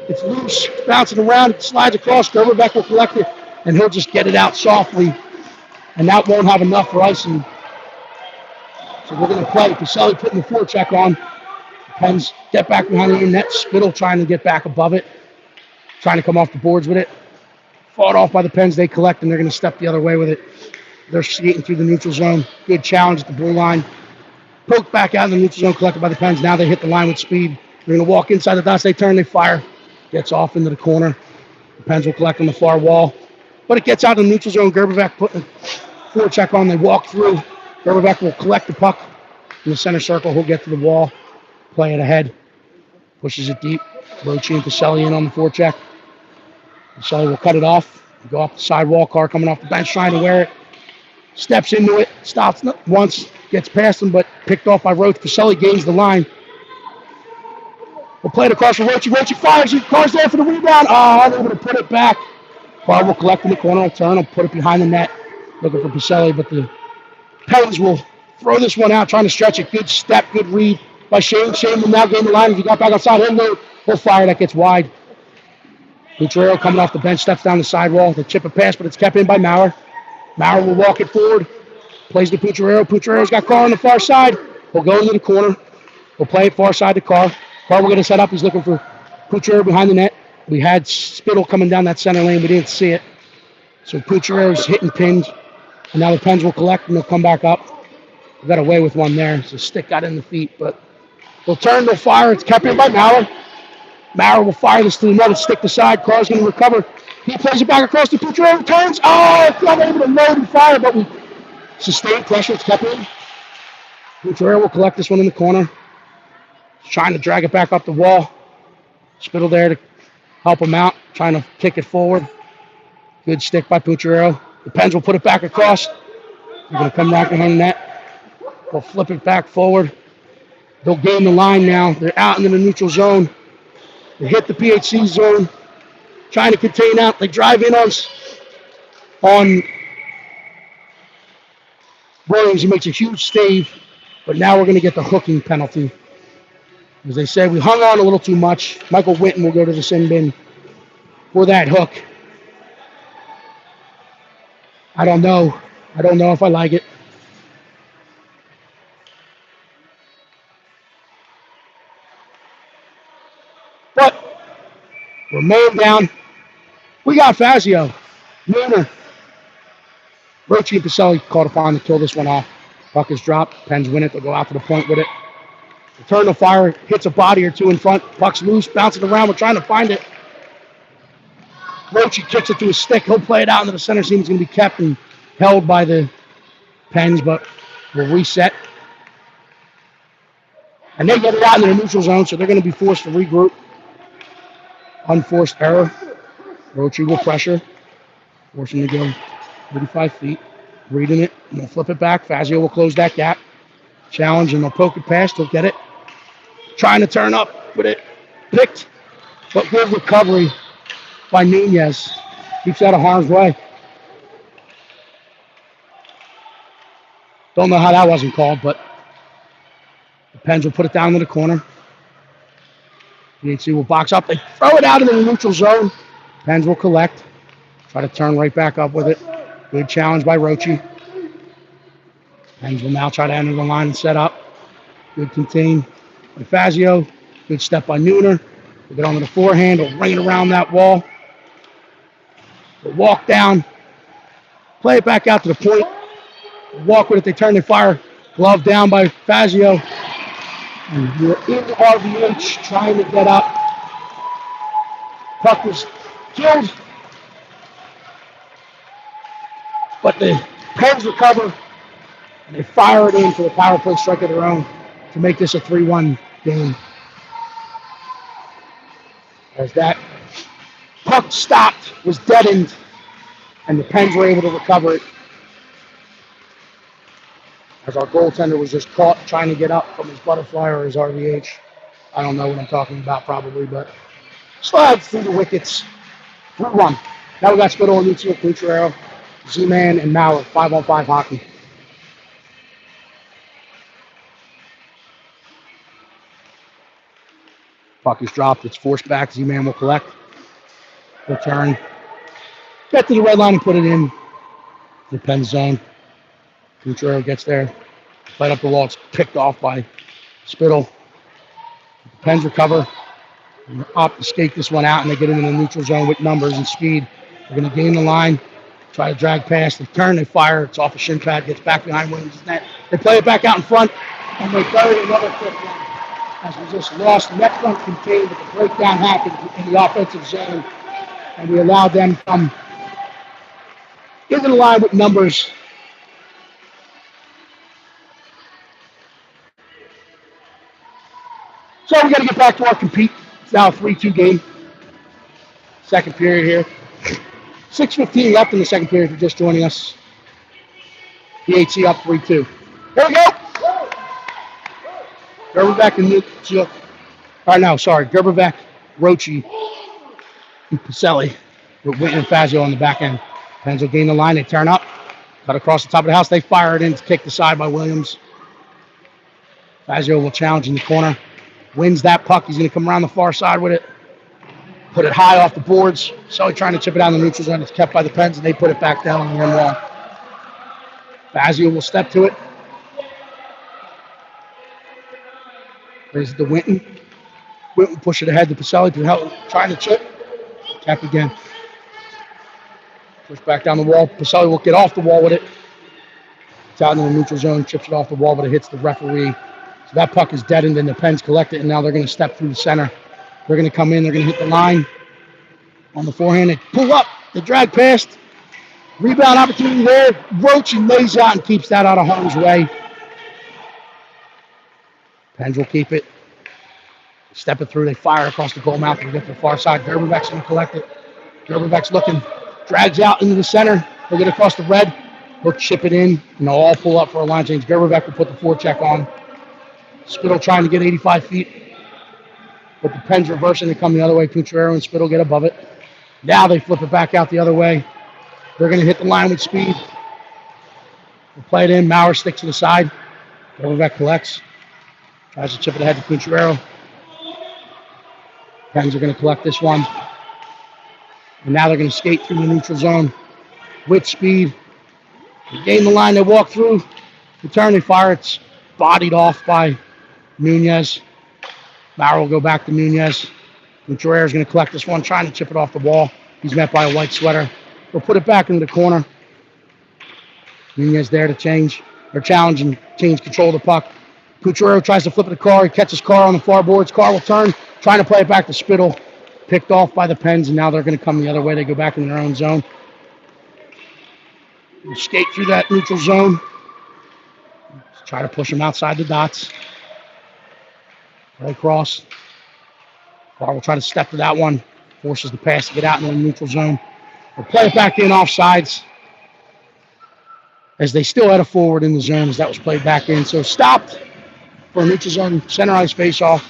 Speaker 1: It's loose, it's bouncing around, it slides across. Gerberbeck will collect it, and he'll just get it out softly. And that won't have enough for icing. So we're going to play. Pacelli putting the forecheck on. Pens get back behind the net. Spittle trying to get back above it. Trying to come off the boards with it. Fought off by the Pens. They collect, and they're going to step the other way with it. They're skating through the neutral zone. Good challenge at the blue line. Poked back out in the neutral zone, collected by the Pens. Now they hit the line with speed. They're going to walk inside the dots. They turn, they fire. Gets off into the corner. The Pens will collect on the far wall. But it gets out in the neutral zone. Gerbevac putting the forecheck on. They walk through. Gerbevac will collect the puck in the center circle. He'll get to the wall. Play it ahead. Pushes it deep. Roche and Pacelli in on the forecheck. Pacelli will cut it off. Go off the sidewall. Carr coming off the bench trying to wear it. Steps into it. Stops once. Gets past him, but picked off by Roach. Pacelli gains the line. We'll play it across for Roach. Roach fires. Carr's there for the rebound. Unable to put it back. Carr will collect in the corner. He'll turn. He'll put it behind the net. Looking for Pacelli, but the Pens will throw this one out, trying to stretch it. Good step, good read by Shane. Shane will now gain the line. If he got back outside, he'll fire. That gets wide. Butrero coming off the bench, steps down the sidewall. They chip a pass, but it's kept in by Maurer. Maurer will walk it forward. Plays to Butrero. Buchero's got Carr on the far side. He'll go into the corner. He'll play it far side to Carr. Carr will get it set up. He's looking for Butrero behind the net. We had Spittle coming down that center lane. We didn't see it. So Buchero's hitting pinned. And now the Pens will collect, and they'll come back up. We got away with one there. So stick got in the feet, but they'll turn, they'll fire. It's kept in by Maurer. Maurer will fire this to the net and stick the side. Carr's going to recover. He plays it back across to Butrero. Turns. It's not able to load and fire, but we sustain pressure. It's kept in. Butrero will collect this one in the corner. He's trying to drag it back up the wall. Spittle there to help him out, trying to kick it forward. Good stick by Butrero. The Pens will put it back across. They're going to come back behind the net. They'll flip it back forward. They'll gain the line now. They're out into the neutral zone. They hit the PHC zone. Trying to contain out. They drive in on Williams. He makes a huge stave. But now we're going to get the hooking penalty. As they say, we hung on a little too much. Michael Winton will go to the sin bin for that hook. I don't know. I don't know if I like it. But we're man down. We got Fazio, Nooner. Roche and Pacelli caught upon to kill this one off. Puck is dropped. Pens win it. They'll go out to the point with it. The turn the fire, hits a body or two in front. Puck's loose, bouncing around. We're trying to find it. Roche kicks it to his stick. He'll play it out into the center. Seems going to be kept and held by the Pens, but we'll reset. And they get it out into the neutral zone, so they're going to be forced to regroup. Unforced error. Roche will pressure. Force him to go 35 feet. Reading it, and they'll flip it back. Fazio will close that gap. Challenge, and they'll poke it past. He'll get it. Trying to turn up with it. Picked, but good recovery by Nunez. Keeps out of harm's way. Don't know how that wasn't called, but the Pens will put it down in the corner. PHC will box up. They throw it out into the neutral zone. Pens will collect. Try to turn right back up with it. Good challenge by Roche. Pens will now try to enter the line and set up. Good contain by Fazio. Good step by Nooner. We'll get onto the forehand. We'll ring it around that wall. We'll walk down. Play it back out to the point. We'll walk with it. They turn, they fire. Glove down by Fazio. And we're in RVH trying to get up. Puck was killed. But the Pens recover. And they fire it in for the power play strike of their own to make this a 3-1 game. As that puck stopped, was deadened, and the Pens were able to recover it. As our goaltender was just caught trying to get up from his butterfly or his RVH. I don't know what I'm talking about probably, but slides through the wickets. 3-1. Now we got Spittle and Lucio Butrero, Z-Man, and Maurer, 5-on-5 hockey. Puck is dropped. It's forced back. Z-Man will collect. Return. Get to the red line and put it in the pen zone. Butrero gets there. Right up the wall. It's picked off by Spittle. The Pens recover. Escape this one out, and they get into the neutral zone with numbers and speed. They're going to gain the line, try to drag past. They turn, they fire. It's off a shin pad, gets back behind Williams' net. They play it back out in front, and they bury another quick one. As we just lost net front contained, but the breakdown happened in the offensive zone, and we allowed them to come into the line with numbers. So we got to get back to our compete. It's now a 3-2 game. Second period here. 6:15 left in the second period for just joining us. PHC up 3-2. Here we go. Gerberbeck and Nuke. Gerberbeck, Roche, and Pacelli with Whitten and Fazio on the back end. Pens will gain the line. They turn up. Cut across the top of the house. They fire it in. It's kicked aside by Williams. Fazio will challenge in the corner. Wins that puck. He's going to come around the far side with it. Put it high off the boards. Sully trying to chip it out in the neutral zone. It's kept by the Pens, and they put it back down on the end wall. Fazio will step to it. There's the Whitten. Whitten push it ahead to Pacelli to help, trying to chip. Tap again. Push back down the wall. Pacelli will get off the wall with it. It's out in the neutral zone. Chips it off the wall, but it hits the referee. So that puck is deadened, and the Pens collect it, and now they're going to step through the center. They're going to come in. They're going to hit the line on the forehand. They pull up. They drag past. Rebound opportunity there. Roche lays out and keeps that out of harm's way. Pens will keep it. Step it through. They fire across the goal mouth. They get to the far side. Gerberbeck's going to collect it. Gerberbeck's looking. Drags out into the center. He'll get across the red. He'll chip it in. And they'll all pull up for a line change. Gerberbeck will put the forecheck on. Spittle trying to get 85 feet. But the Pens reversing and come the other way. Cucharero and Spittle get above it. Now they flip it back out the other way. They're going to hit the line with speed. We'll play it in. Maurer sticks to the side. Gerberbeck collects. Tries to chip it ahead to Cucharero. Pens are going to collect this one. And now they're going to skate through the neutral zone with speed. They gain the line. They walk through. They turn. They fire. It's bodied off by Nunez. Maurer will go back to Nunez. Cucharero is going to collect this one, trying to chip it off the wall. He's met by a white sweater. We'll put it back into the corner. Nunez there to challenge and change control of the puck. Cucharero tries to flip it to Carr. He catches Carr on the far boards. Carr will turn, trying to play it back to Spittle. Picked off by the Pens, and now they're going to come the other way. They go back in their own zone. They skate through that neutral zone. Try to push them outside the dots. Right across. Carr will try to step to that one. Forces the pass to get out in the neutral zone. They'll play it back in offsides. As they still had a forward in the zone as that was played back in. So stopped for a neutral zone center ice face-off.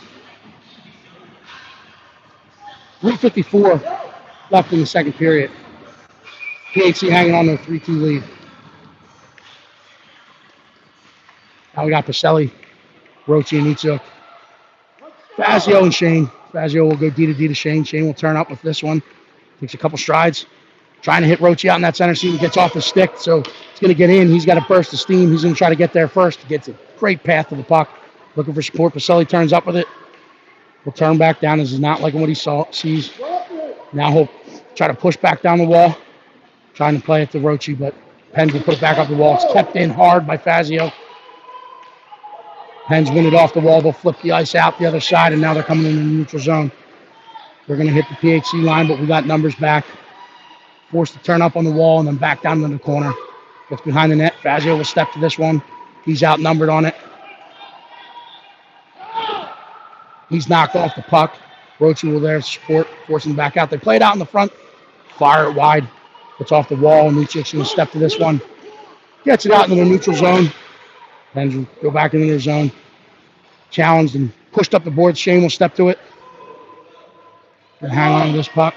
Speaker 1: 3:54 left in the second period. PHC hanging on their 3-2 lead. Now we got Pacelli, Roche, and Itzuk. Fazio and Shane. Fazio will go D to Shane. Shane will turn up with this one. Takes a couple strides. Trying to hit Roche out in that center seat. He gets off the stick, so it's going to get in. He's got a burst of steam. He's going to try to get there first. He gets a great path to the puck. Looking for support. Pacelli turns up with it. Will turn back down as he's not liking what he sees. Now he'll try to push back down the wall. Trying to play it to Roche, but Pens will put it back up the wall. It's kept in hard by Fazio. Pens win it off the wall. They'll flip the ice out the other side, and now they're coming in the neutral zone. They're going to hit the PHC line, but we got numbers back. Forced to turn up on the wall and then back down into the corner. Gets behind the net. Fazio will step to this one. He's outnumbered on it. He's knocked off the puck. Roche will there support, forcing back out. They play it out in the front. Fire it wide. It's off the wall, and Luchik's going to step to this one. Gets it out into the neutral zone. Pens go back into their zone. Challenged and pushed up the board. Shane will step to it. And hang on to this puck.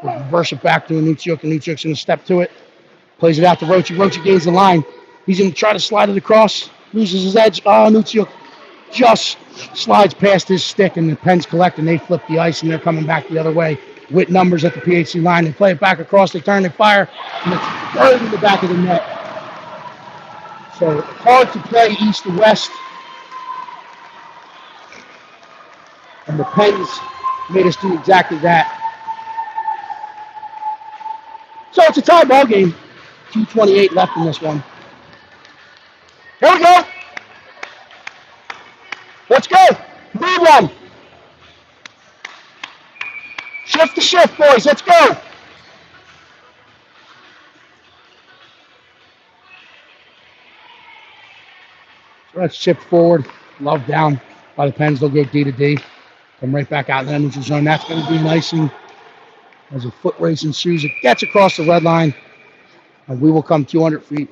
Speaker 1: Reverse it back to Anuchuk, and Anuchuk's going to step to it. Plays it out to Roche. Roche gains the line. He's going to try to slide it across. Loses his edge. Anuchuk just slides past his stick, and the Pens collect, and they flip the ice, and they're coming back the other way with numbers at the PHC line. They play it back across. They turn, they fire, and it's buried in the back of the net. So hard to play east to west. And the Pens made us do exactly that. So it's a tie ball game. 2:28 left in this one. Here we go. Let's go. Move one. Shift to shift, boys. Let's go. So let's shift forward. Love down by the Pens. They'll go D to D. Come right back out in the neutral zone. That's going to be nice and as a foot race ensues. It gets across the red line. And we will come 200 feet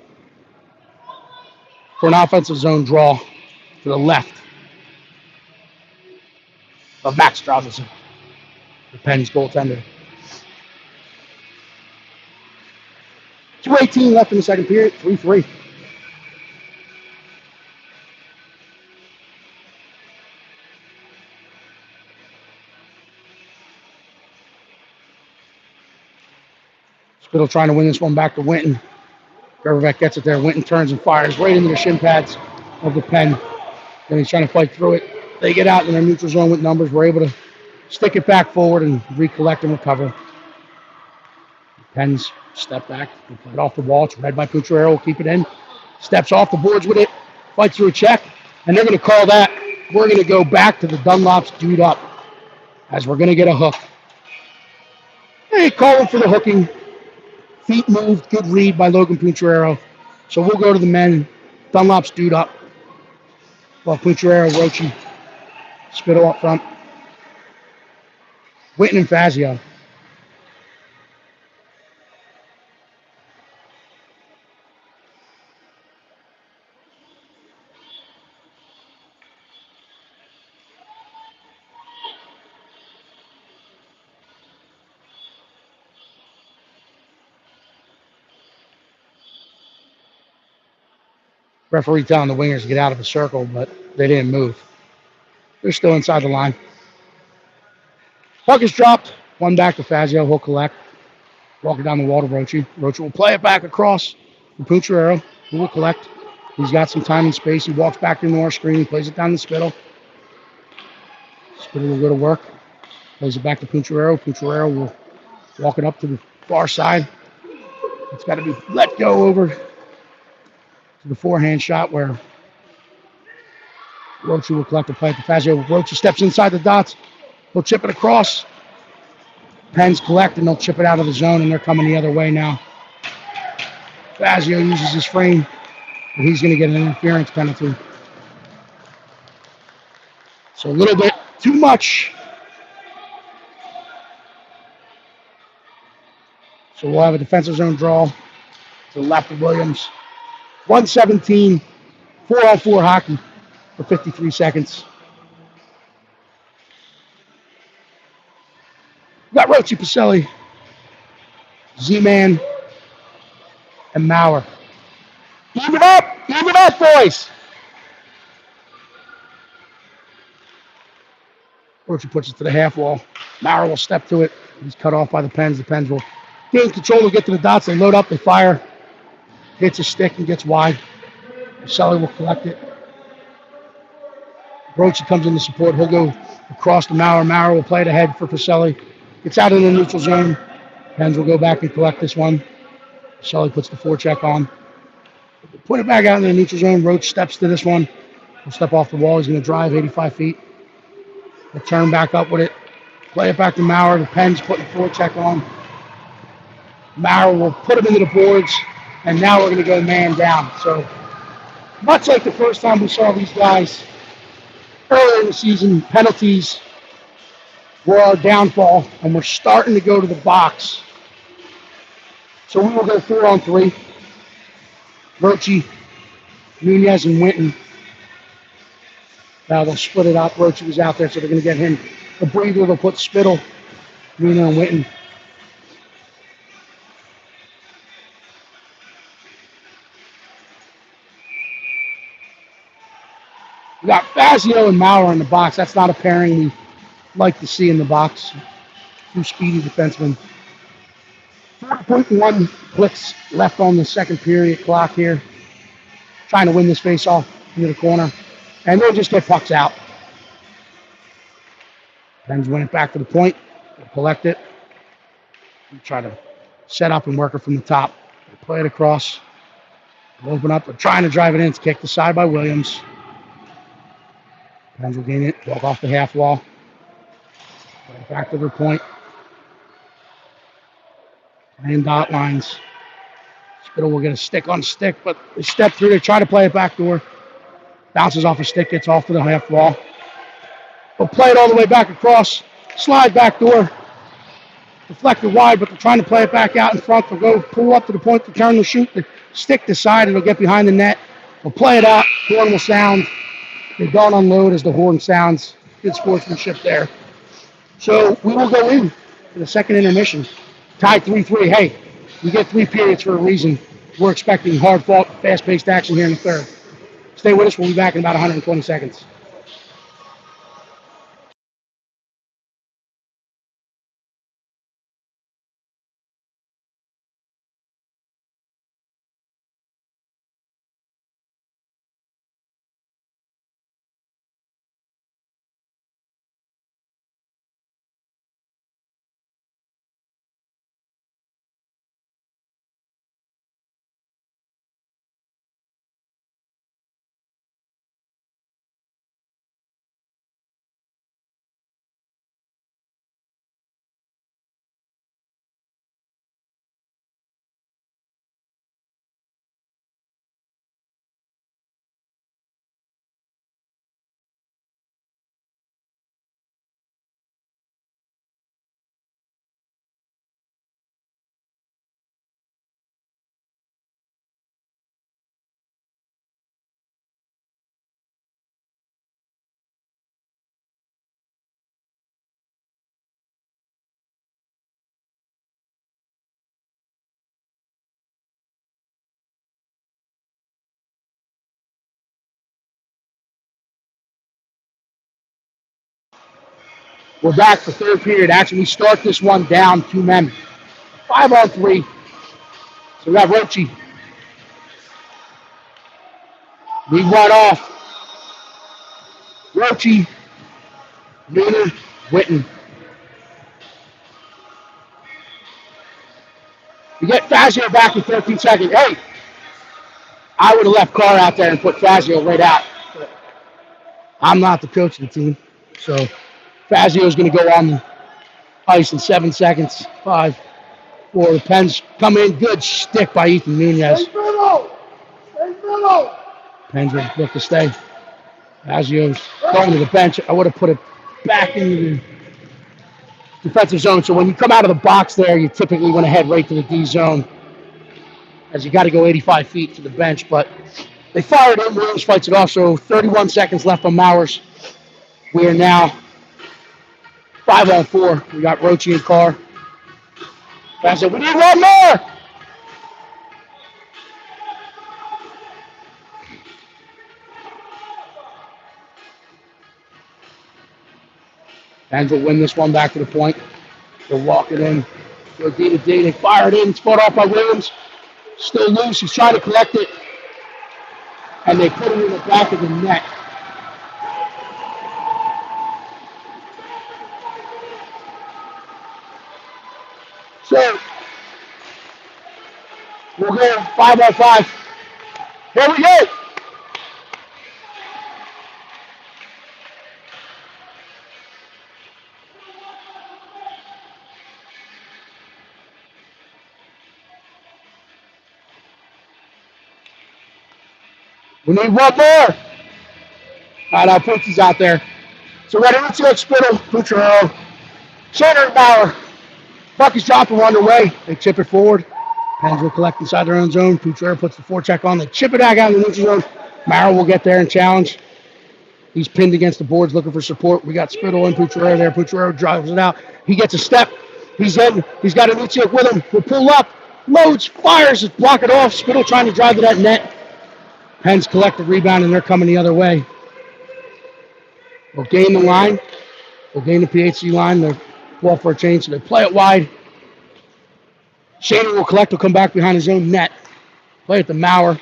Speaker 1: for an offensive zone draw to the left of Max Robinson, the Pens goaltender. 2:18 left in the second period, 3-3. Spittle trying to win this one back to Winton. Gervivek gets it there. Winton turns and fires right into the shin pads of the Pen. Then he's trying to fight through it. They get out in their neutral zone with numbers. We're able to stick it back forward and recollect and recover. The Pens step back, play it off the wall. It's read by Cucharero. Will keep it in. Steps off the boards with it. Fights through a check. And they're going to call that. We're going to go back to the Dunlops dude up as we're going to get a hook. They call him for the hooking. Feet moved. Good read by Logan Pucharero. So we'll go to the men. Dunlop's dude up. While Pucharero, Roche, Spittle up front. Winton and Fazio. Referee telling the wingers to get out of the circle, but they didn't move. They're still inside the line. Puck is dropped. One back to Fazio. He'll collect. Walking down the wall to Roche. Roche will play it back across to Pucharero, who will collect. He's got some time and space. He walks back into our screen. He plays it down to Spittle. Spittle will go to work. Plays it back to Pucharero. Pucharero will walk it up to the far side. It's got to be let go over to the forehand shot where Roche will collect the play at the Fazio. Roche steps inside the dots. He'll chip it across. Pens collect, and they'll chip it out of the zone, and they're coming the other way now. Fazio uses his frame, and he's going to get an interference penalty. So a little bit too much. So we'll have a defensive zone draw to the left of Williams. 1:17, 4-on-4 hockey for 53 seconds. We got Roche, Pacelli, Z-Man, and Maurer. Even up, boys! Roche puts it to the half wall. Maurer will step to it. He's cut off by the Pens. The Pens will gain control. Will get to the dots. They load up. They fire. Hits a stick and gets wide. Pacelli will collect it. Roche comes in to support. He'll go across to Maurer. Maurer will play it ahead for Pacelli. Gets out in the neutral zone. Pens will go back and collect this one. Pacelli puts the forecheck on. Put it back out in the neutral zone. Roche steps to this one. He'll step off the wall. He's going to drive 85 feet. He'll turn back up with it. Play it back to Maurer. The Pens put the forecheck on. Maurer will put him into the boards. And now we're going to go man down. So much like the first time we saw these guys earlier in the season, penalties were our downfall, and we're starting to go to the box. So we will go 4-on-3. Roche, Nunez, and Winton. Now they'll split it up. Roche was out there, so they're going to get him a breather. They'll put Spittle, Nuno, and Winton. We got Fazio and Maurer in the box. That's not a pairing we like to see in the box. Two speedy defensemen. 4.1 clicks left on the second period clock here. trying to win this face-off into the corner, and they'll just get pucks out. Pens win it back to the point. We'll collect it. We try to set up and work it from the top. We'll play it across. We'll open up. We're trying to drive it in. It's kicked aside by Williams. Pens will gain it. Walk off the half wall. Play it back to their point. And dot lines. Spittle will get a stick on stick, but they step through. They try to play it backdoor. Bounces off a stick, gets off to the half wall. They'll play it all the way back across. Slide backdoor. Deflected wide, but they're trying to play it back out in front. They'll go pull up to the point to turn the shoot. The stick to side, it'll get behind the net. They'll play it out. Horn will sound. They don't unload as the horn sounds. Good sportsmanship there. So we will go in for the second intermission. Tied 3-3. Hey, we get 3 periods for a reason. We're expecting hard-fought, fast-paced action here in the third. Stay with us. We'll be back in about 120 seconds. We're back for third period action. We start this one down 2 men. 5-on-3. So we got Rochi. We run off. Rochi, Nooner, Witten. We get Fazio back in 13 seconds. Hey, I would have left Carr out there and put Fazio right out. But I'm not the coach of the team. So Fazio is going to go on the ice in 7 seconds. 5, 4. The Pens come in. Good stick by Ethan Nunez. Stay middle. Pens will look to stay. Fazio's going to the bench. I would have put it back into the defensive zone. So when you come out of the box there, you typically want to head right to the D zone, as you got to go 85 feet to the bench. But they fired in. Williams fights it off. So 31 seconds left on Mowers. We are now 5-on-4. We got Rochi and Carr. Fazio, we need one more. Pens will win this one back to the point. They'll walk it in. Go D to D. They fire it in. It's fought off by Williams. Still loose. He's trying to collect it. And they put it in the back of the net. So we'll go 5-on-5. Here we go. We need one more. All right, our Poochy's out there. So ready, let's go Spittle, Pucciarello, Shannon, Bauer. Puck is dropping underway. They chip it forward. Pens will collect inside their own zone. Pucciarello puts the forecheck on. They chip it back out in the neutral zone. Mara will get there and challenge. He's pinned against the boards looking for support. We got Spittle and Pucciarello there. Pucciarello drives it out. He gets a step. He's in. He's got Anitsiak with him. He'll pull up. Loads. Fires. Block it off. Spittle trying to drive to that net. Pens collect the rebound, and they're coming the other way. They'll gain the line. They'll gain the PHC line. They'll ball for a change, so they play it wide. Shannon will collect. Will come back behind his own net. Play it to Maurer.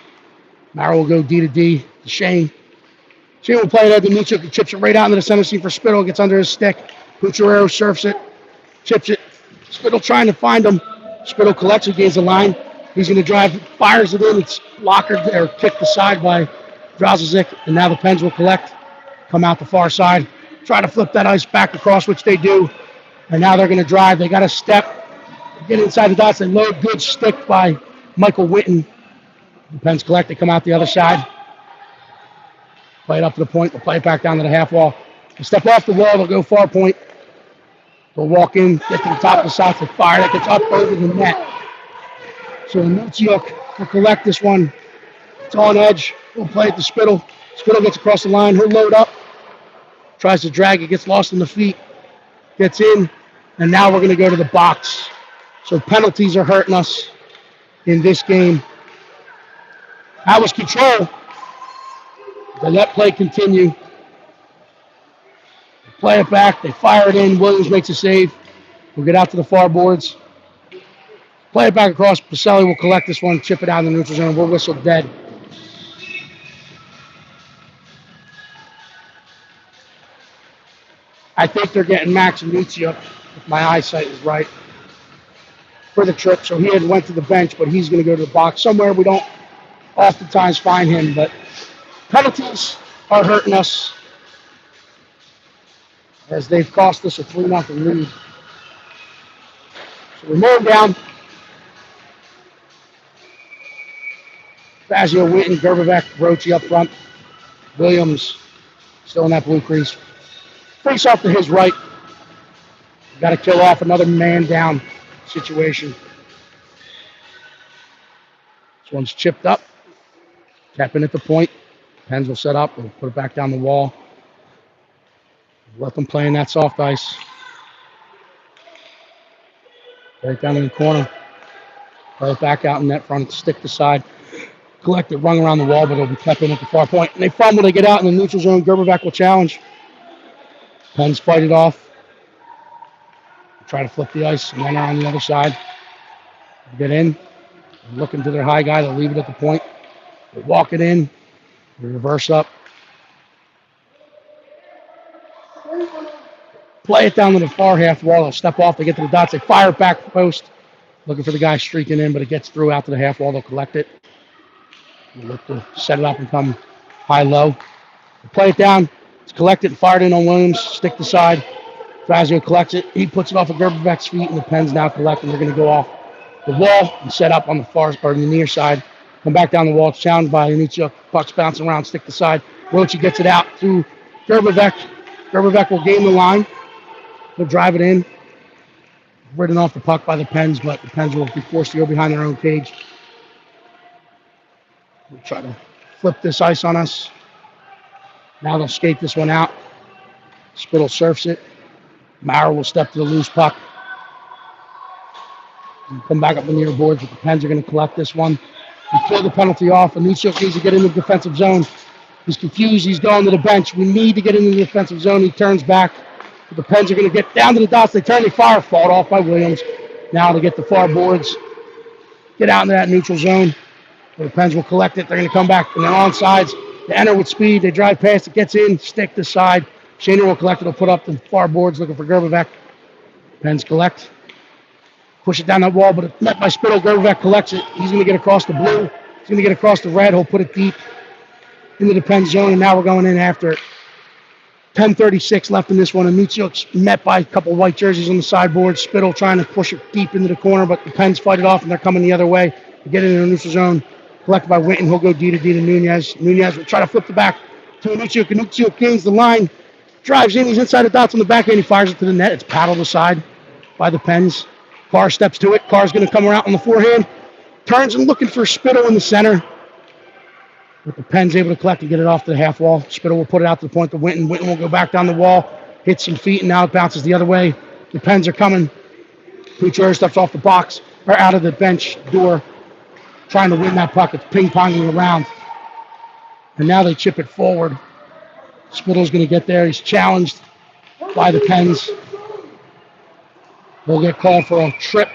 Speaker 1: Mara will go D to D to Shane. Shane will play it at the Nuchuk and chips it right out into the center seam for Spittle. Gets under his stick. Cucharero surfs it, chips it. Spittle trying to find him. Spittle collects it, gains the line. He's going to drive, fires it in. It's blocked or kicked aside by Drazovic. And now the Pens will collect, come out the far side, try to flip that ice back across, which they do. And now they're going to drive. They got to step, get inside the dots. They load, good stick by Michael Witten. The Pens collect, they come out the other side. Play it up to the point. They'll play it back down to the half wall. They step off the wall. They'll go far point. They'll walk in, get to the top of the shots. They fire. That gets up over the net. So Nuchuk will collect this one. It's on edge. We'll play it to Spittle. Spittle gets across the line. He'll load up. Tries to drag it. Gets lost in the feet. Gets in. And now we're going to go to the box. So penalties are hurting us in this game. That was control. They let play continue. They play it back. They fire it in. Williams makes a save. We'll get out to the far boards. Play it back across. Pacelli will collect this one, chip it out in the neutral zone. We'll whistle dead. I think they're getting Max Nuchuk, if my eyesight is right, for the trip. So he had went to the bench, but he's going to go to the box somewhere. We don't oftentimes find him, but penalties are hurting us as they've cost us a 3-0 lead. So we're moving down. Fazio, Witten, Gerbevec, Rochi up front. Williams still in that blue crease. Face off to his right. Got to kill off another man down situation. This one's chipped up. Tapping at the point. Pens will set up. We'll put it back down the wall. Let them play in that soft ice. Right down in the corner. Play it back out in net front. Stick to side. Collect it, rung around the wall, but it'll be kept in at the far point. And they fumble. They get out in the neutral zone. Gerbevec will challenge. Pens fight it off. Try to flip the ice. Men are on the other side. Get in. Looking to their high guy. They'll leave it at the point. They walk it in. They reverse up. Play it down to the far half wall. They'll step off. They get to the dots. They fire it back post. Looking for the guy streaking in, but it gets through out to the half wall. They'll collect it. They'll look to set it up and come high-low. They play it down. It's collected and fired in on Williams. Stick to side. Fazio collects it. He puts it off of Gerbevec's feet, and the Pens now collect, and they're going to go off the wall and set up on the far or the near side. Come back down the wall. It's challenged by Nuchuk. Puck's bouncing around. Stick to side. Rochi gets it out to Gerbevec. Gerbevec will gain the line. They'll drive it in. Ridden off the puck by the Pens, but the Pens will be forced to go behind their own cage. We'll try to flip this ice on us. Now they'll skate this one out. Spittle surfs it. Maurer will step to the loose puck. And come back up the near boards, but the Pens are going to collect this one. We pull the penalty off, and Nuchuk needs to get into the defensive zone. He's confused. He's going to the bench. We need to get into the defensive zone. He turns back. But the Pens are going to get down to the dots. They turn, they fire, fought off by Williams. Now to get the far boards. Get out into that neutral zone. The Pens will collect it. They're going to come back, and they're on sides. They enter with speed. They drive past it. Gets in. Stick to side. Shaner will collect it. He'll put up the far boards looking for Gerbevec. Pens collect. Push it down that wall, but it's met by Spittle. Gerbevec collects it. He's going to get across the blue. He's going to get across the red. He'll put it deep into the Pens zone, and now we're going in after it. 10:36 left in this one, and Nuchuk's met by a couple of white jerseys on the sideboard. Spittle trying to push it deep into the corner, but the Pens fight it off, and they're coming the other way to get it in the neutral zone. Collected by Witten. He'll go D to Nunez. Nunez will try to flip the back to Nuchuk, and Nuchuk gains the line. Drives in. He's inside the dots on the backhand. He fires it to the net. It's paddled aside by the Pens. Carr steps to it. Carr's going to come around on the forehand. Turns and looking for Spittle in the center. But the Pens able to collect and get it off to the half wall. Spittle will put it out to the point to Witten. Witten will go back down the wall, hit some feet, and now it bounces the other way. The Pens are coming. Cucharero steps off the box, or out of the bench door, trying to win that puck. It's ping-ponging around. And now they chip it forward. Spittle's going to get there. He's challenged by the Pens. We'll get called for a trip.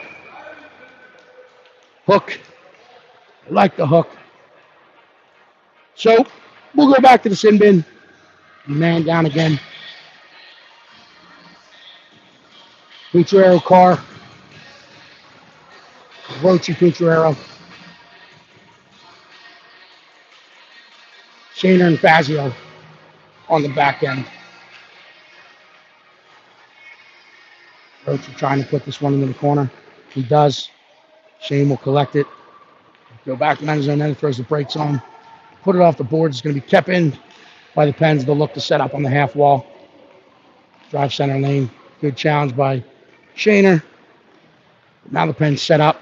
Speaker 1: Hook. I like the hook. So we'll go back to the sin bin. Man down again. Pucciarero car. Rochi Pucciarero. Shaner and Fazio on the back end. Rochi trying to put this one into the corner. He does. Shane will collect it. Go back to his zone, then throws the brakes on. Put it off the board. It's going to be kept in by the Pens. They'll look to set up on the half wall. Drive center lane. Good challenge by Shaner. Now the Pens set up.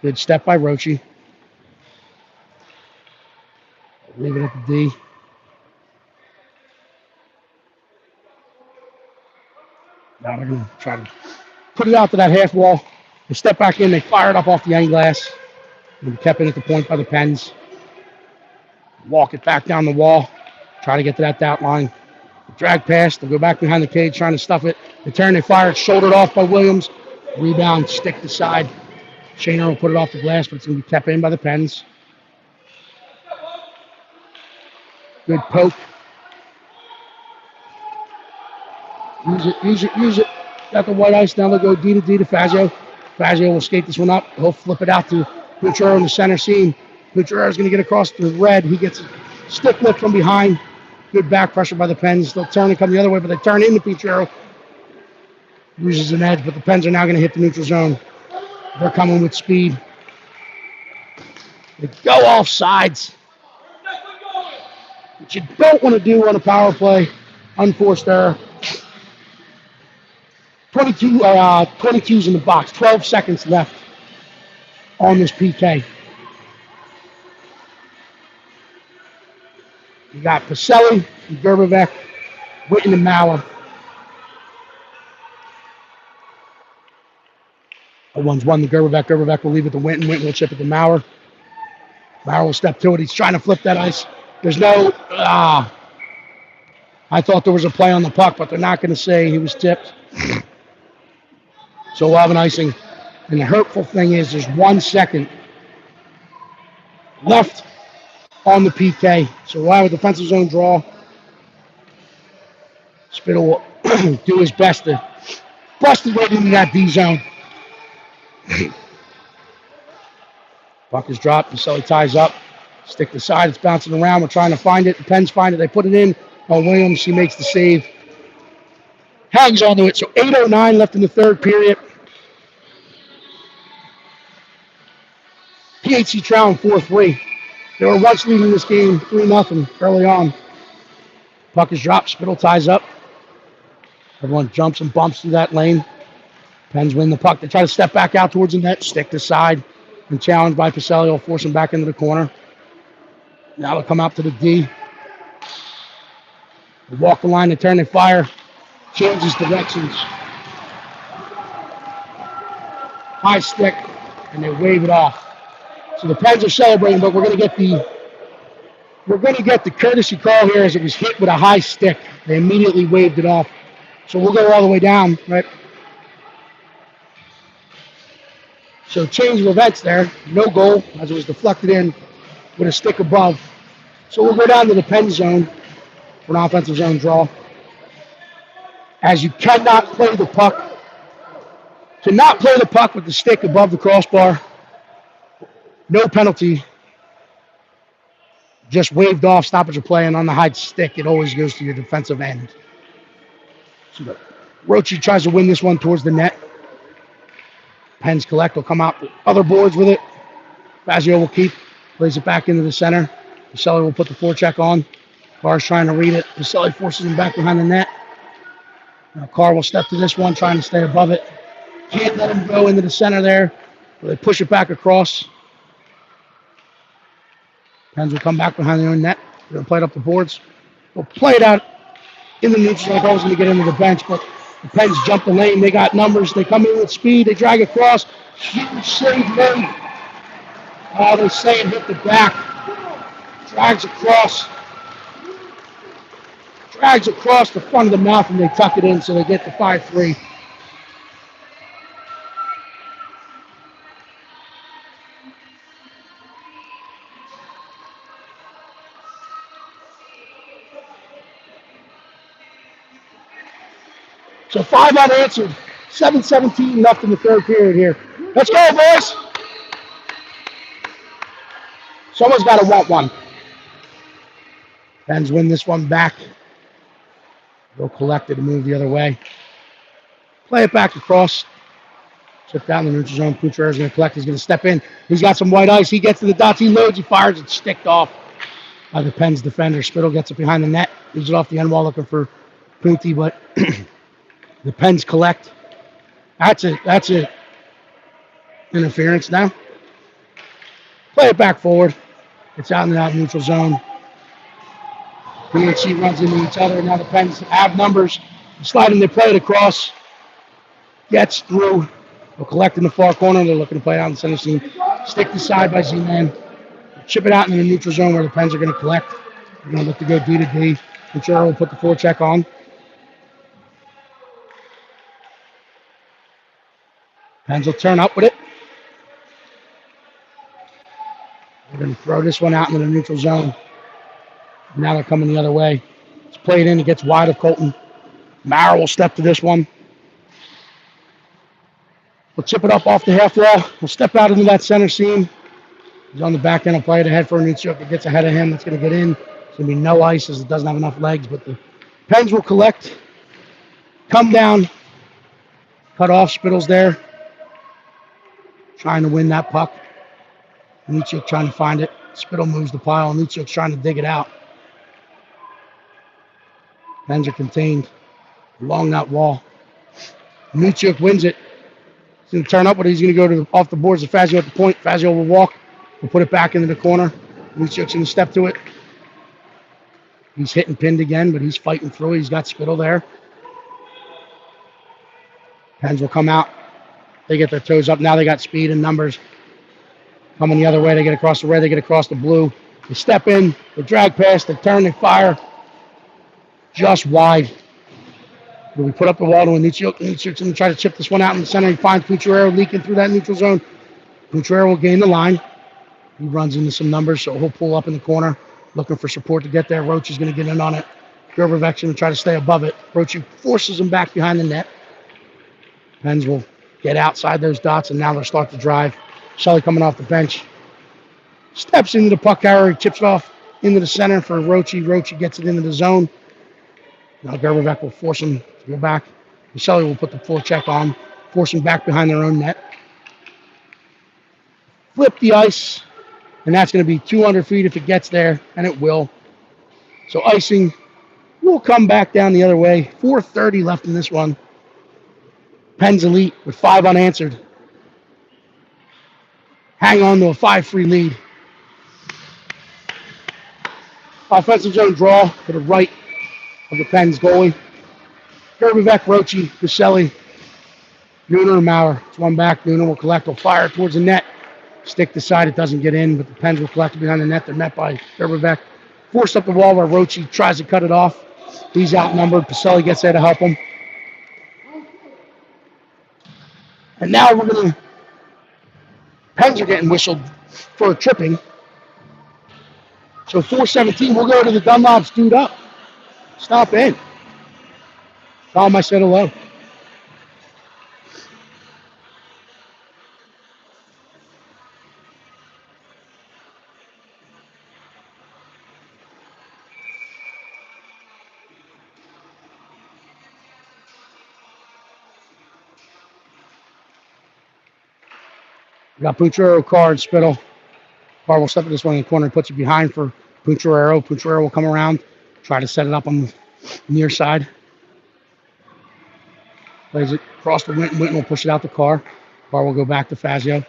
Speaker 1: Good step by Rochi. Leave it at the D. Now they're going to try to put it out to that half wall. They step back in. They fire it up off the end glass. It'll be kept in at the point by the Pens. Walk it back down the wall. Try to get to that dot line. Drag pass. They'll go back behind the cage trying to stuff it. They turn. They fire it. Shouldered off by Williams. Rebound. Stick to side. Shaner will put it off the glass, but it's going to be kept in by the Pens. Good poke. Use it. Got the white ice. Now they'll go D to Fazio. Fazio will skate this one up. He'll flip it out to Pucciarero in the center seam. Pucciarero's going to get across the red. He gets a stick lift from behind. Good back pressure by the Pens. They'll turn and come the other way, but they turn into Pucciarero. Loses an edge, but the Pens are now going to hit the neutral zone. They're coming with speed. They go off sides. What you don't want to do on a power play, unforced error. 22's in the box. 12 seconds left on this PK. You got Pacelli, Gerbevec, Witten, and Mauer. One's won the Gerbevec. Gerbevec will leave it to Witten. Witten will chip it to Mauer. Mauer will step to it. He's trying to flip that ice. There's no... I thought there was a play on the puck, but they're not going to say he was tipped. So we'll have an icing. And the hurtful thing is there's 1 second left on the PK. So we'll have a defensive zone draw. Spittle will do his best to bust his way into that D zone. Puck is dropped. Pacelli ties up. Stick to side. It's bouncing around. We're trying to find it. The Pens find it. They put it in. Williams, he makes the save. Hangs onto it. So 8:09 left in the third period. PHC trailing 4-3. They were once leading this game 3-0 early on. Puck is dropped. Spittle ties up. Everyone jumps and bumps through that lane. Pens win the puck. They try to step back out towards the net. Stick to side. And challenged by Pacelli. Will force him back into the corner. Now they'll come out to the D. They walk the line. They turn. They fire. Changes directions. High stick. And they wave it off. So the Pens are celebrating, but we're going to get the courtesy call here as it was hit with a high stick. They immediately waved it off. So we'll go all the way down, right? So change of events there. No goal as it was deflected in with a stick above. So we'll go down to the Pen zone for an offensive zone draw. As you cannot play the puck with the stick above the crossbar. No penalty. Just waved off stoppage of play, and on the high stick, it always goes to your defensive end. So Rochi tries to win this one towards the net. Pens collect. Will come out the other boards with it. Fazio will keep. Plays it back into the center. Pacelli will put the forecheck on. Carr's trying to read it. Pacelli forces him back behind the net. Now Carr will step to this one, trying to stay above it. Can't let him go into the center there. They push it back across. Pens will come back behind their own net. They're going to play it up the boards. We'll play it out in the neutral. Like I was going to get into the bench, but the Pens jump the lane. They got numbers. They come in with speed. They drag across. Huge save made. Oh, they say it hit the back. Drags across the front of the mouth, and they tuck it in, so they get the 5-3. So 5 unanswered. 7:17 left in the third period here. Let's go, boys. Someone's got to want one. Pens win this one back. They'll collect it and move the other way. Play it back across. Chip down the neutral zone. Coutreau's going to collect. He's going to step in. He's got some white ice. He gets to the dots. He loads. He fires. It's sticked off by the Pens defender. Spittle gets it behind the net. Leaves it off the end wall looking for Punty, but the Pens collect. That's it. Interference now. Play it back forward. It's out in that neutral zone. PHC runs into each other. Now the Pens have numbers. Sliding, they play it across. Gets through. They'll collect in the far corner. They're looking to play it out in the center seam. Stick the side by Z-Man. Chip it out in the neutral zone where the Pens are going to collect. They're going to look to go D to D. Coutreau will put the forecheck on. Pens will turn up with it. They're going to throw this one out into the neutral zone. Now they're coming the other way. It's played in. It gets wide of Colton. Mara will step to this one. We'll chip it up off the half wall. We'll step out into that center seam. He's on the back end. I'll play it ahead for a Nuchuk. It gets ahead of him. That's going to get in. It's going to be no ice as it doesn't have enough legs, but the Pens will collect. Come down. Cut off. Spittle's there. Trying to win that puck. Nuchuk trying to find it. Spittle moves the pile. Nuchuk's trying to dig it out. Pens are contained along that wall. Nuchuk wins it. He's going to turn up, but he's going to go off the boards of Fazio at the point. Fazio will walk. We'll put it back into the corner. Nuchuk's going to step to it. He's hit and pinned again, but he's fighting through. He's got Spittle there. Pens will come out. They get their toes up. Now they got speed and numbers. Coming the other way. They get across the red. They get across the blue. They step in. They drag past. They turn. They fire. Just wide. We put up the wall to Nuchuk. Nuchuk's going to try to chip this one out in the center. He finds Coutreau leaking through that neutral zone. Coutreau will gain the line. He runs into some numbers, so he'll pull up in the corner, looking for support to get there. Roach is going to get in on it. Gerbervek's going to try to stay above it. Roach forces him back behind the net. Pens will get outside those dots, and now they'll start to drive. Sully coming off the bench. Steps into the puck carrier. Chips it off into the center for Roachy. Roachy gets it into the zone. Now Gerbervek will force him to go back. Sully will put the full check on, force him back behind their own net. Flip the ice, and that's going to be 200 feet if it gets there, and it will. So icing will come back down the other way. 4:30 left in this one. Pens elite with 5 unanswered. Hang on to a 5-3 lead. Offensive zone draw to the right of the Pens goalie. Gerbervek, Roachy, Caselli, Nooner, and Maurer. It's one back. Nooner will collect. Will fire towards the net. Stick to side. It doesn't get in, but the Pens will collect it behind the net. They're met by Gerbervek. Forced up the wall where Roachy tries to cut it off. He's outnumbered. Caselli gets there to help him. And now we're going to... Pens are getting whistled for a tripping. So 4:17, we'll go to the Dunlops dude up. Stop in. Tell him I said hello. We got Pucciarero, Carr, and Spittle. Carr will step at this one in the corner and puts it behind for Pucciarero. Pucciarero will come around, try to set it up on the near side. Plays it across to Winton. Winton will push it out to Carr. Carr will go back to Fazio.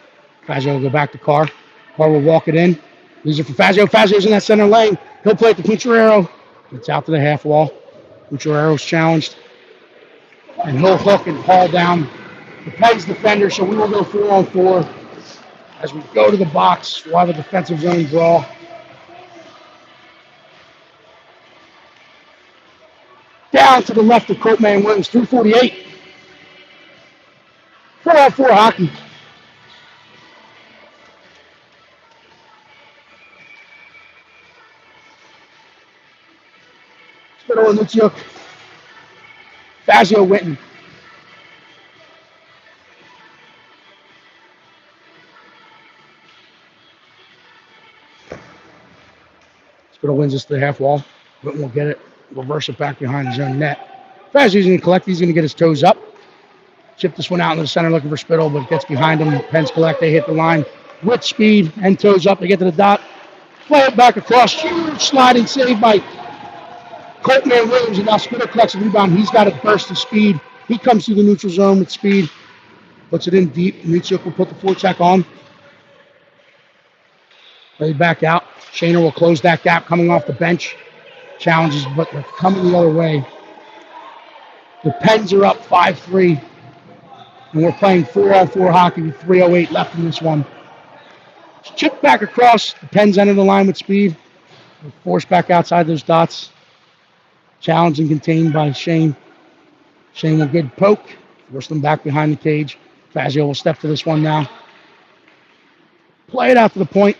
Speaker 1: Fazio will go back to Carr. Carr will walk it in. Leaves it for Fazio. Fazio's in that center lane. He'll play it to Pucciarero. It's out to the half wall. Pucciarero's challenged. And he'll hook and haul down the Pens defender, so we will go 4-on-4. As we go to the box, we'll have a defensive zone draw. Down to the left of Coatman Williams, 3:48. 4-on-4 hockey. Spittle and Nuchuk. Fazio Winton. Spittle wins this to the half wall. Witten will get it, reverse it back behind his own net. Fazio's going to collect. He's going to get his toes up. Chip this one out into the center looking for Spittle, but it gets behind him. Pens collect. They hit the line with speed and toes up. They get to the dot. Play it back across. Huge sliding save by Colton and Williams. And now Spittle collects a rebound. He's got a burst of speed. He comes through the neutral zone with speed. Puts it in deep. Mitchuk will put the forecheck on. Play back out. Shaner will close that gap coming off the bench. Challenges, but they're coming the other way. The Pens are up 5-3. And we're playing 4-on-4 hockey with 3:08 left in this one. Chip back across. The Pens enter the line with speed. We're forced back outside those dots. Challenged and contained by Shane. Shane will get poke. Force them back behind the cage. Fazio will step to this one now. Play it out to the point.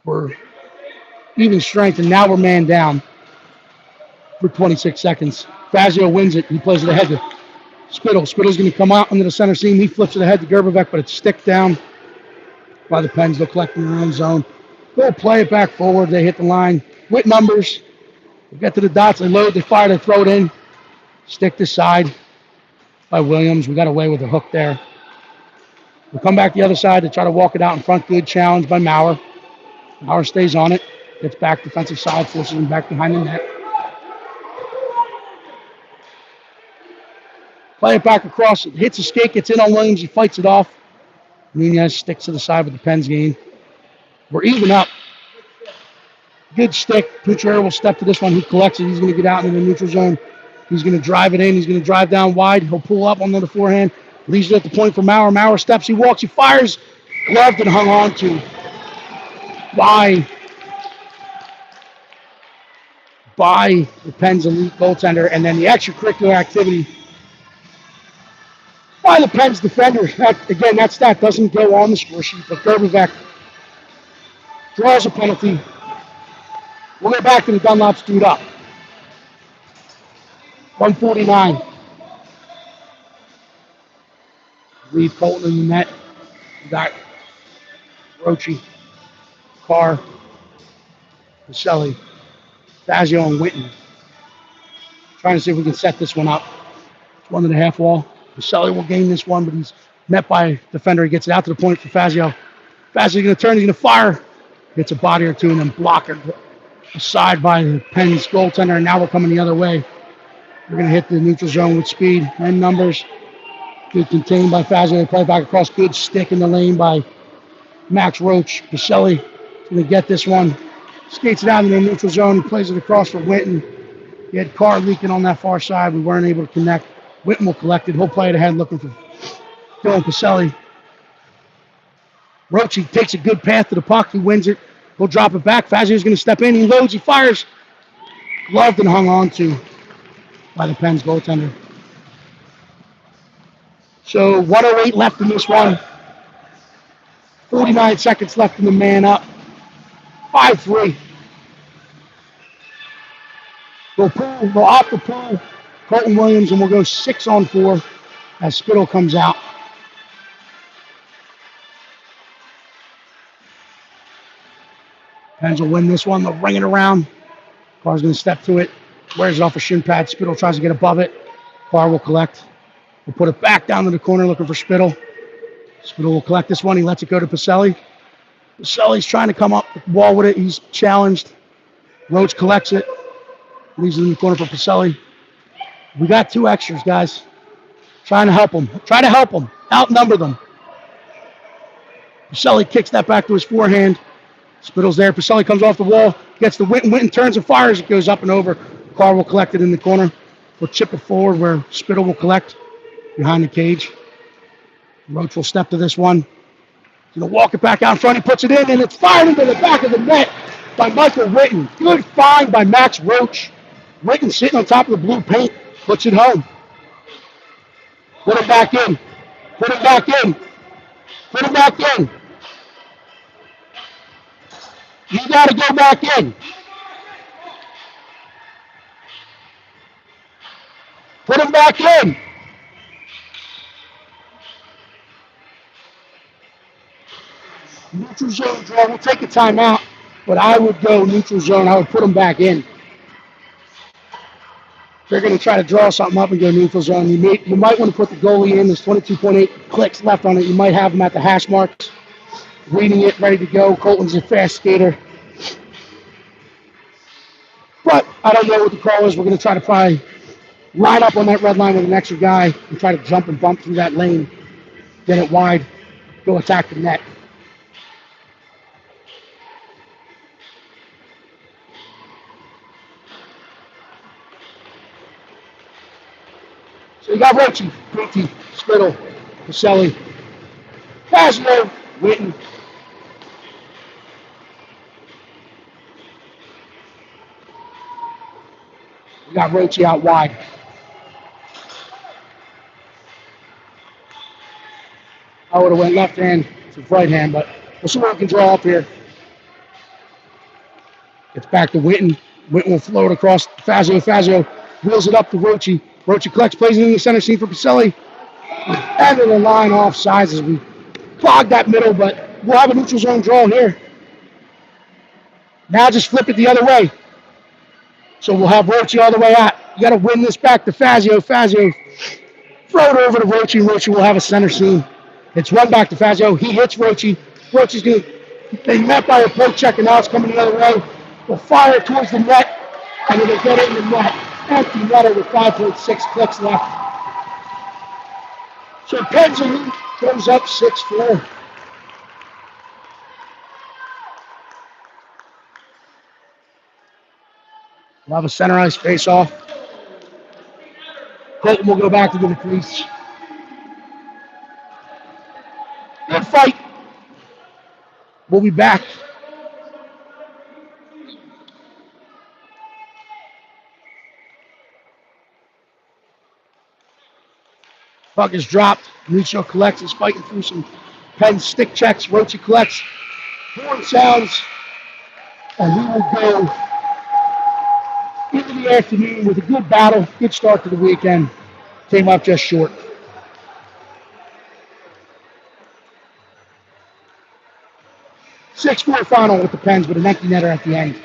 Speaker 1: We're even strength, and now we're man down for 26 seconds. Fazio wins it. He plays it ahead to Spittle. Spittle's going to come out into the center seam. He flips it ahead to Gerbevec, but it's stick down by the Pens. They'll collect in their own zone. They'll play it back forward. They hit the line with numbers. They get to the dots. They load. They fire. They throw it in. Stick this side by Williams. We got away with a hook there. We'll come back the other side to try to walk it out in front. Good challenge by Maurer. Maurer stays on it. Gets back defensive side. Forces him back behind the net. Play it back across. It hits a skate. Gets in on Williams. He fights it off. Nunez sticks to the side with the Pens gain. We're even up. Good stick. Pucciarelli will step to this one. He collects it. He's going to get out into the neutral zone. He's going to drive it in. He's going to drive down wide. He'll pull up on the forehand. Leaves it at the point for Maurer. Maurer steps. He walks. He fires. Gloved and hung on to by the Pens elite goaltender. And then the extracurricular activity by the Pens defender. That stat doesn't go on the score sheet, but Gerbevec draws a penalty. We'll get back to the Dunlops dude up. 149. Leave Colton in the net. We got Roche, Carr, Vaselli, Fazio, and Witten. Trying to see if we can set this one up. It's one to the half wall. Vaselli will gain this one, but he's met by a defender. He gets it out to the point for Fazio. Fazio's going to turn. He's going to fire. Gets a body or two and then block it aside by the Pens goaltender. And now we're coming the other way. We're going to hit the neutral zone with speed and numbers. Good contained by Fazio. They play back across. Good stick in the lane by Max Roach. Vaselli is going to get this one. Skates it out in the neutral zone. He plays it across for Witten. He had Carr leaking on that far side. We weren't able to connect. Witten will collect it. He'll play it ahead looking for Dylan Vaselli. Roach, he takes a good path to the puck. He wins it. He'll drop it back. Fazio's going to step in. He loads. He fires. Gloved and hung on to by the Pens goaltender. So 1:08 left in this one. 49 seconds left in the man up. 5-3. We'll off the pull. Colton Williams, and we'll go 6-on-4 as Spittle comes out. Pens will win this one. They'll ring it around. Carr's going to step to it. Wears it off a shin pad. Spittle tries to get above it. Carr will collect. We'll put it back down to the corner looking for Spittle. Spittle will collect this one. He lets it go to Vaselli. Vaselli's trying to come up the wall with it. He's challenged. Roach collects it. Leaves it in the corner for Vaselli. We got two extras, guys. Trying to help them. Try to help them. Outnumber them. Vaselli kicks that back to his forehand. Spittle's there. Vaselli comes off the wall. Gets the Witten. Witten turns and fires. It goes up and over. Carr will collect it in the corner. We'll chip it forward where Spittle will collect behind the cage. Roach will step to this one. He's going to walk it back out in front. He puts it in, and it's fired into the back of the net by Michael Witten. Good find by Max Roach. Witten sitting on top of the blue paint. Puts it home. Put it back in. Put it back in. Put it back in. You got to go back in. Put him back in. Neutral zone draw. We'll take a timeout. but I would go neutral zone. I would put them back in. They're going to try to draw something up and go neutral zone. You might want to put the goalie in. There's 22.8 clicks left on it. You might have them at the hash marks, reading it, ready to go. Colton's a fast skater. But I don't know what the call is. We're going to try to probably line up on that red line with an extra guy and try to jump and bump through that lane, get it wide, go attack the net. So you got Rochi, Guti, Spittle, Pacelli, Casino, Witten. We got Rochi out wide. I would have went left hand to right hand, but we'll see what we can draw up here. Gets back to Witten. Witten will float across Fazio. Fazio wheels it up to Rochi. Rochi collects, plays it in the center seam for Pacelli. And in the line off sides as we clog that middle, but we'll have a neutral zone draw here. Now just flip it the other way. So we'll have Rochi all the way out. You got to win this back to Fazio. Fazio throw it over to Rochi, and Rochi will have a center seam. It's run back to Fazio. He hits Rochi. Rochi's going to be met by a poke check, and now it's coming the other way. We'll fire it towards the net, and it'll get it in the net. Empty netter with 5.6 clicks left. So Penzolin comes up 6-4. We'll have a center ice face-off. Colton will go back into the crease. Good fight. We'll be back. Puck is dropped. Mauricio collects. Is fighting through some pen stick checks. Rochi collects. Horn sounds. And we will go into the afternoon with a good battle. Good start to the weekend. Came up just short. 6-4 final with the Pens, but an empty netter at the end.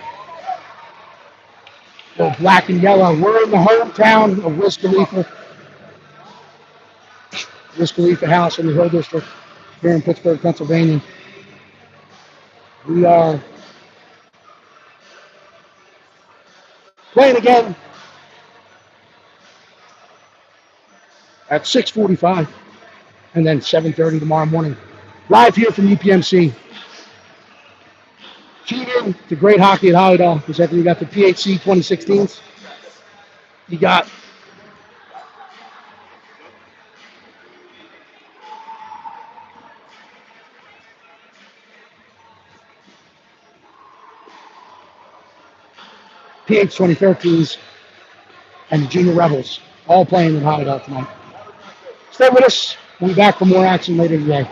Speaker 1: So black and yellow. We're in the hometown of Wiz Khalifa. Wiz Khalifa House in the Hill District here in Pittsburgh, Pennsylvania. We are playing again at 6:45 and then 7:30 tomorrow morning. Live here from UPMC. Tune in to Great Hockey at Hollydoll. Because you got the PHC 2016s. You got PH 2013s and the Junior Rebels all playing in Hollydoll tonight. Stay with us. We'll be back for more action later today.